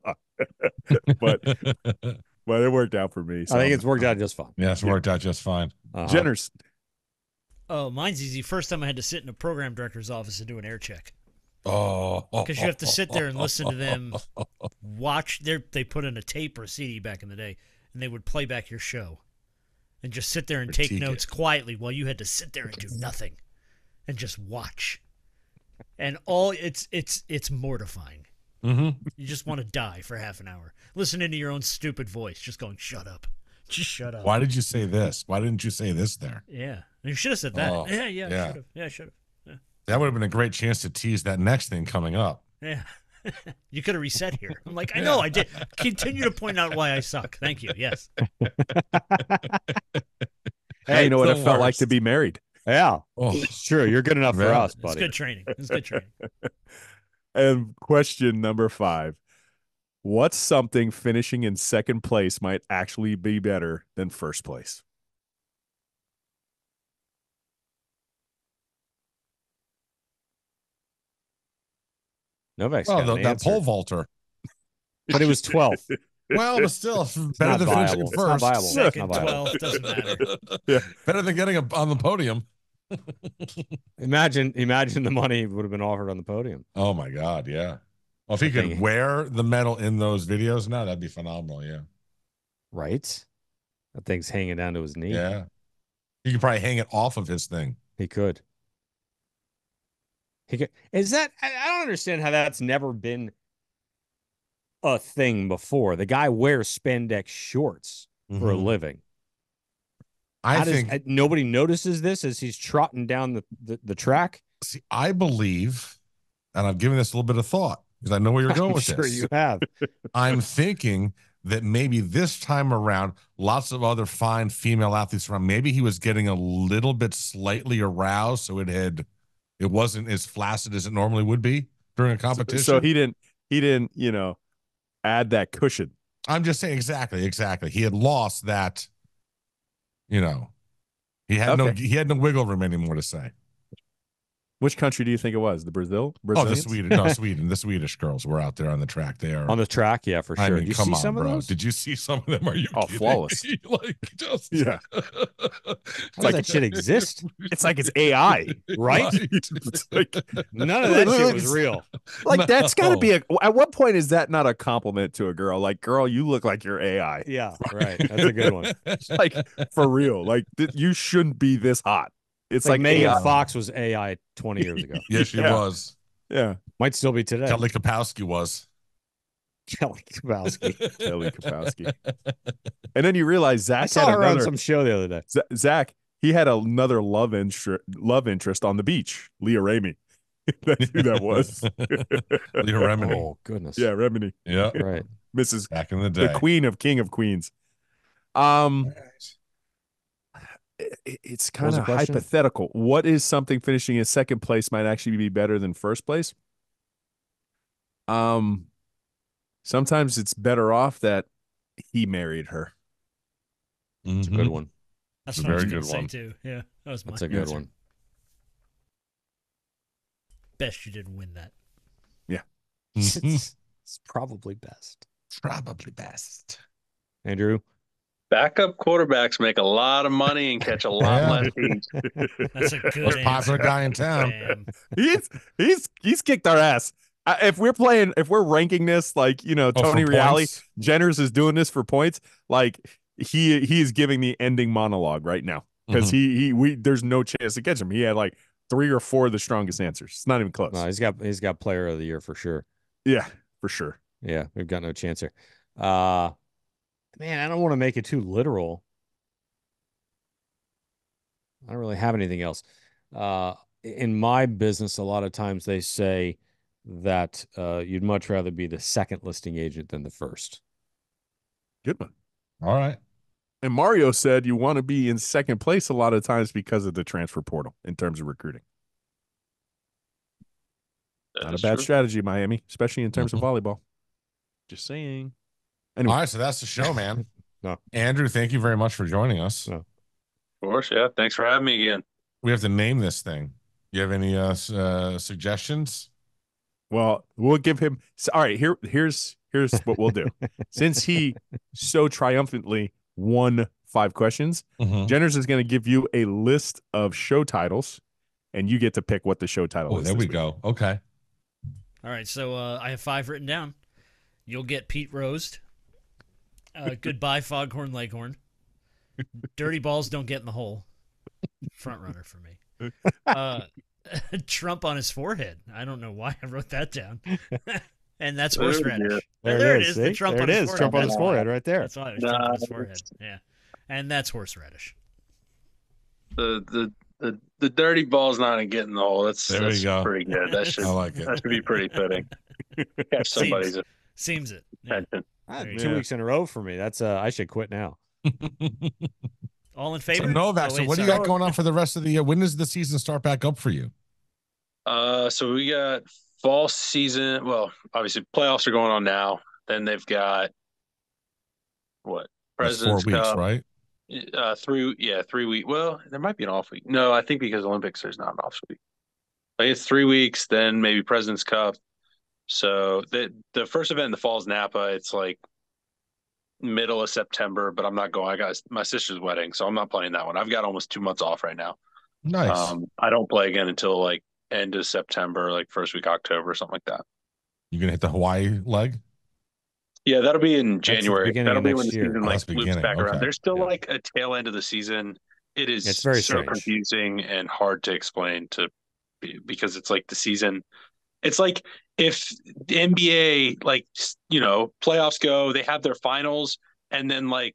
but it worked out for me. So. I think it's worked out just fine. Yeah, it's worked out just fine. Jenners. Oh, mine's easy. First time I had to sit in a program director's office and do an air check. Oh, because you have to sit there and listen to them watch. They put in a tape or a CD back in the day, and they would play back your show, and just sit there and take notes quietly while you had to sit there and do nothing, and just watch. and all it's mortifying. Mm-hmm. You just want to die for half an hour listening to your own stupid voice, just going, "Shut up, just shut up." Why did you say this? Why didn't you say this there? Yeah, you should have said that. Oh, Yeah, yeah. should have. Yeah, should have. Yeah. That would have been a great chance to tease that next thing coming up. Yeah. You could have reset here. I'm like, I know, I did. Continue to point out why I suck. Thank you. Yes. Hey, you know what it felt like to be married? Yeah. Oh, it's true. You're good enough for us, buddy. It's good training. It's good training. And question number 5. What's something finishing in second place might actually be better than first place? Novak's oh, got an that answer. pole vaulter. But it was 12th. Well, but still, better than finishing It's first. not viable. Second, It's not viable. 12, doesn't matter. Yeah. Better than getting on the podium. Imagine the money would have been offered on the podium. Oh my God, yeah. Well, if he could wear the medal in those videos now, that'd be phenomenal. Yeah. Right? That thing's hanging down to his knee. Yeah. He could probably hang it off of his thing. He could. Is that, I don't understand how that's never been a thing before. The guy wears spandex shorts for a living. I think nobody notices this as he's trotting down the track. See, I believe, and I've given this a little bit of thought because I know where you're going with sure this. You have. I'm thinking that maybe this time around, lots of other fine female athletes around, maybe he was getting a little bit slightly aroused, so it wasn't as flaccid as it normally would be during a competition. So he didn't, add that cushion. I'm just saying exactly. He had lost that, he had no wiggle room anymore to say. Which country do you think it was? The Brazilians? Sweden. The Swedish girls were out there on the track. They are on the track, yeah, for sure. I mean, Did you come see on, some bro. of those? Did you see some of them? Are you kidding? Flawless. Yeah. How does that shit exist? It's like it's AI, right? It's like, none of that shit was real. Like that's got to be at what point is that not a compliment to a girl? Like, girl, you look like you're AI. Yeah, right. That's a good one. Like for real. Like you shouldn't be this hot. It's like Megan AI. Fox was AI 20 years ago. Yes, she was. Yeah. Might still be today. Kelly Kapowski was. Kelly Kapowski. And then you realize Zach I saw her on some show the other day. Zach, he had another love interest on the beach. Leah Ramey. That's who that was. Leah Remini. Oh goodness. Yeah, Remini. Yeah. Right. Mrs. Back in the day. The King of Queens. It's kind of hypothetical. What is something finishing in second place might actually be better than first place? Sometimes it's better off that he married her. It's a good one. That's a what I was very going good to say one. too. Yeah, that was my That's a good answer. one. Best you didn't win that. Yeah. It's probably best. Probably best. Andrew? Backup quarterbacks make a lot of money and catch a lot less heat. That's a good Most popular guy in town. He's kicked our ass. If we're ranking this like Tony Reale, Jenners is doing this for points. Like he is giving the ending monologue right now because there's no chance to catch him. He had like 3 or 4 of the strongest answers. It's not even close. No, he's got player of the year for sure. Yeah, for sure. Yeah, we've got no chance here. Man, I don't want to make it too literal. I don't really have anything else. In my business, a lot of times they say that you'd much rather be the second listing agent than the first. Good one. All right. And Mario said you want to be in second place a lot of times because of the transfer portal in terms of recruiting. Not a bad strategy, Miami, especially in terms of volleyball. Just saying. Anyway. All right, so that's the show, man. No. Andrew, thank you very much for joining us. No. Of course, yeah. Thanks for having me again. We have to name this thing. You have any suggestions? Well, we'll give him. All right, here's what we'll do. Since he so triumphantly won 5 questions, Jenners is going to give you a list of show titles, and you get to pick what the show title is. There we go. Okay. All right, so I have 5 written down. You'll get Pete Roast. Goodbye, Foghorn Leghorn. Dirty balls don't get in the hole. Front runner for me. Trump on his forehead. I don't know why I wrote that down. And that's horseradish. There it is. The Trump there on it his is. forehead. Trump on his forehead right there. That's why it was Trump on his forehead. Yeah. And that's horseradish. The dirty ball's not in getting the hole. That's pretty good. That should I like it. That should be pretty fitting. Catch somebody's seems it. Yeah. attention. 2 weeks in a row for me. That's I should quit now. All in favor? So Novak, so what do you got going on for the rest of the year? When does the season start back up for you? So we got fall season. Well, obviously playoffs are going on now. Then they've got President's 4 weeks, Cup. right? 3 weeks. Well, there might be an off week. No, I think because Olympics, there's not an off week. I think it's 3 weeks, then maybe President's Cup. So the first event in the fall is Napa. It's like middle of September, but I'm not going. I got my sister's wedding, so I'm not playing that one. I've got almost 2 months off right now. Nice. I don't play again until like end of September, like first week October, something like that. You gonna hit the Hawaii leg? Yeah, that'll be in January. That'll be when the season loops back around. There's still like a tail end of the season. It's very so strange. confusing and hard to explain because it's like the season. It's like if the NBA, playoffs go, they have their finals, and then like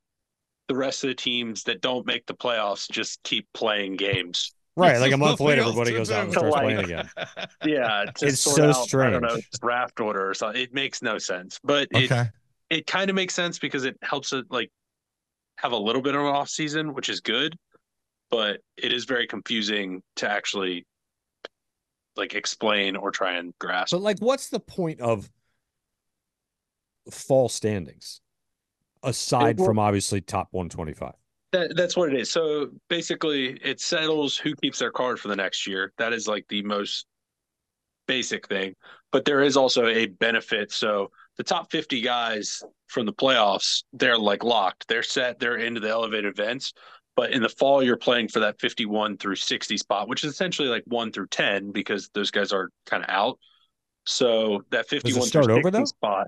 the rest of the teams that don't make the playoffs just keep playing games. Right, like a month later, everybody goes out and starts playing again. Yeah, it's so strange. I don't know, draft order or something. It makes no sense, but it kind of makes sense because it helps it like have a little bit of an off season, which is good, but it is very confusing to actually like explain or try and grasp. But like, what's the point of fall standings aside from obviously top 125? That's what it is. So basically, it settles who keeps their card for the next year. That is like the most basic thing. But there is also a benefit. So the top 50 guys from the playoffs, they're like locked. They're set. They're into the elevated events. But in the fall, you're playing for that 51 through 60 spot, which is essentially like 1 through 10 because those guys are kind of out. So that 51 through 60 spot,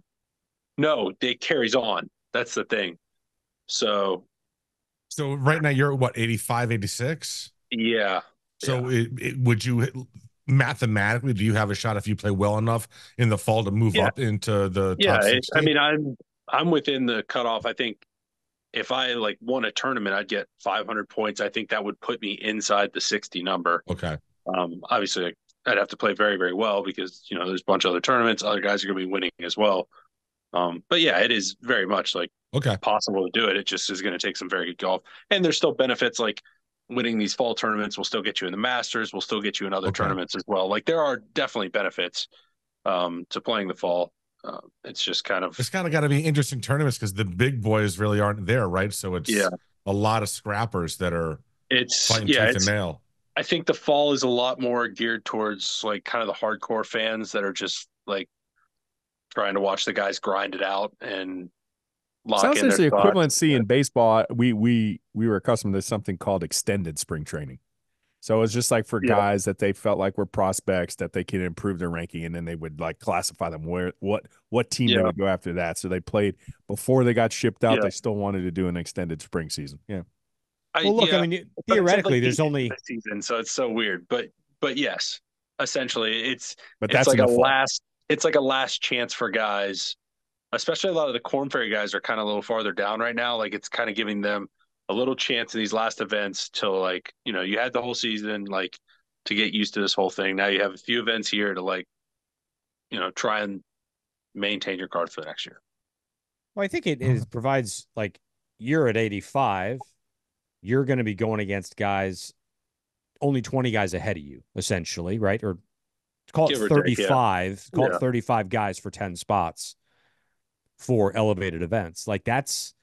no, it carries on. That's the thing. So right now you're what, 85, 86? Yeah. So would you mathematically, do you have a shot if you play well enough in the fall to move up into the top 60? I mean, I'm within the cutoff. I think if I like won a tournament, I'd get 500 points. I think that would put me inside the 60 number. Okay. Obviously I'd have to play very, very well because, there's a bunch of other tournaments. Other guys are going to be winning as well. But yeah, it is very much like possible to do it. It just is going to take some very good golf. And there's still benefits like winning these fall tournaments will still get you in the Masters, will still get you in other tournaments as well. Like there are definitely benefits to playing the fall. It's just kind of got to be interesting tournaments because the big boys really aren't there, right? So it's a lot of scrappers that are fighting tooth and nail. I think the fall is a lot more geared towards like kind of the hardcore fans that are just like trying to watch the guys grind it out and lock Sounds in like their the equivalency in baseball. We were accustomed to something called extended spring training. So it's just like for guys that they felt like were prospects that they could improve their ranking, and then they would like classify them what team they would go after that. So they played before they got shipped out. They still wanted to do an extended spring season. Yeah. Well, look, I mean, theoretically, there's only season, so it's so weird. But yes, essentially, it's that's like a last chance for guys, especially a lot of the Corn Ferry guys are kind of a little farther down right now. Like it's kind of giving them a little chance in these last events to like, you had the whole season, like to get used to this whole thing. Now you have a few events here to like, try and maintain your card for the next year. Well, I think it provides like you're at 85, you're going to be going against guys, only 20 guys ahead of you, essentially, right? Or call it 35, call it 35 guys for 10 spots for elevated events. Like that's,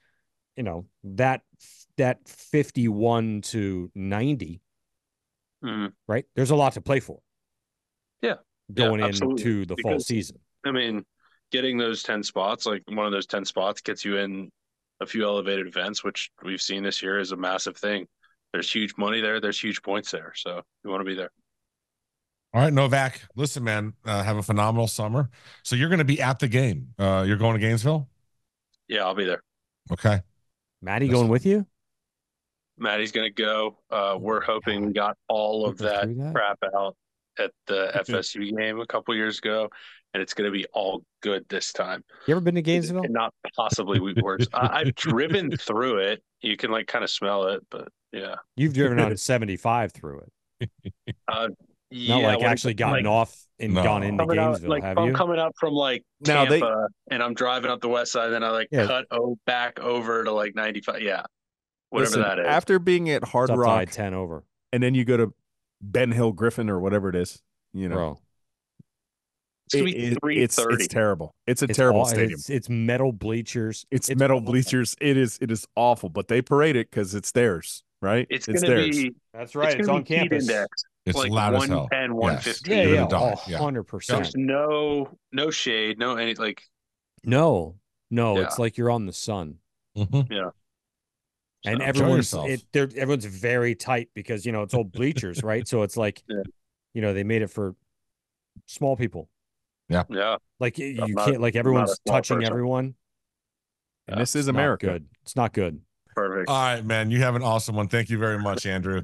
that 51 to 90, right? There's a lot to play for. Yeah. Going into the fall season. I mean, getting those 10 spots, like one of those 10 spots gets you in a few elevated events, which we've seen this year is a massive thing. There's huge money there. There's huge points there. So you want to be there. All right, Novak, listen, man, have a phenomenal summer. So you're going to be at the game. You're going to Gainesville? Yeah, I'll be there. Okay. Maddie going with you? Maddie's going to go. We're hoping we got all of that crap out at the FSU game a couple years ago, and it's going to be all good this time. You ever been to Gainesville? And not possibly worse. I've driven through it. You can like kind of smell it, but yeah. You've driven on 75 through it. Yeah, not like actually gotten off and gone into Gainesville, have you? I'm coming up from like Tampa, and I'm driving up the west side, and then I cut back over to like 95. Yeah, whatever that is. After being at Hard Rock, 10 over, and then you go to Ben Hill Griffin or whatever it is, Bro. It's terrible. It's terrible stadium. It's metal bleachers. It's metal bleachers. It is awful, but they parade it because it's theirs, right? It's theirs. That's right. It's on campus. It's like loud as hell. 110, 115. Yeah, 100%. There's no shade, no any like. No, it's like you're on the sun. Mm-hmm. Yeah. And everyone's very tight because it's old bleachers, right? So it's like, they made it for small people. Yeah. Like you can't, like everyone's touching everyone. And this is America. Good. It's not good. Perfect. All right, man. You have an awesome one. Thank you very much, Andrew.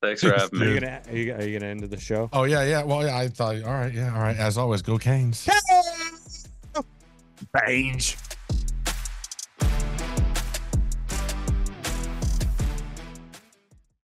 Thanks for having me. Are you gonna end the show? Oh yeah. Well, yeah. I thought. All right. Yeah. All right. As always, go Canes. Bange.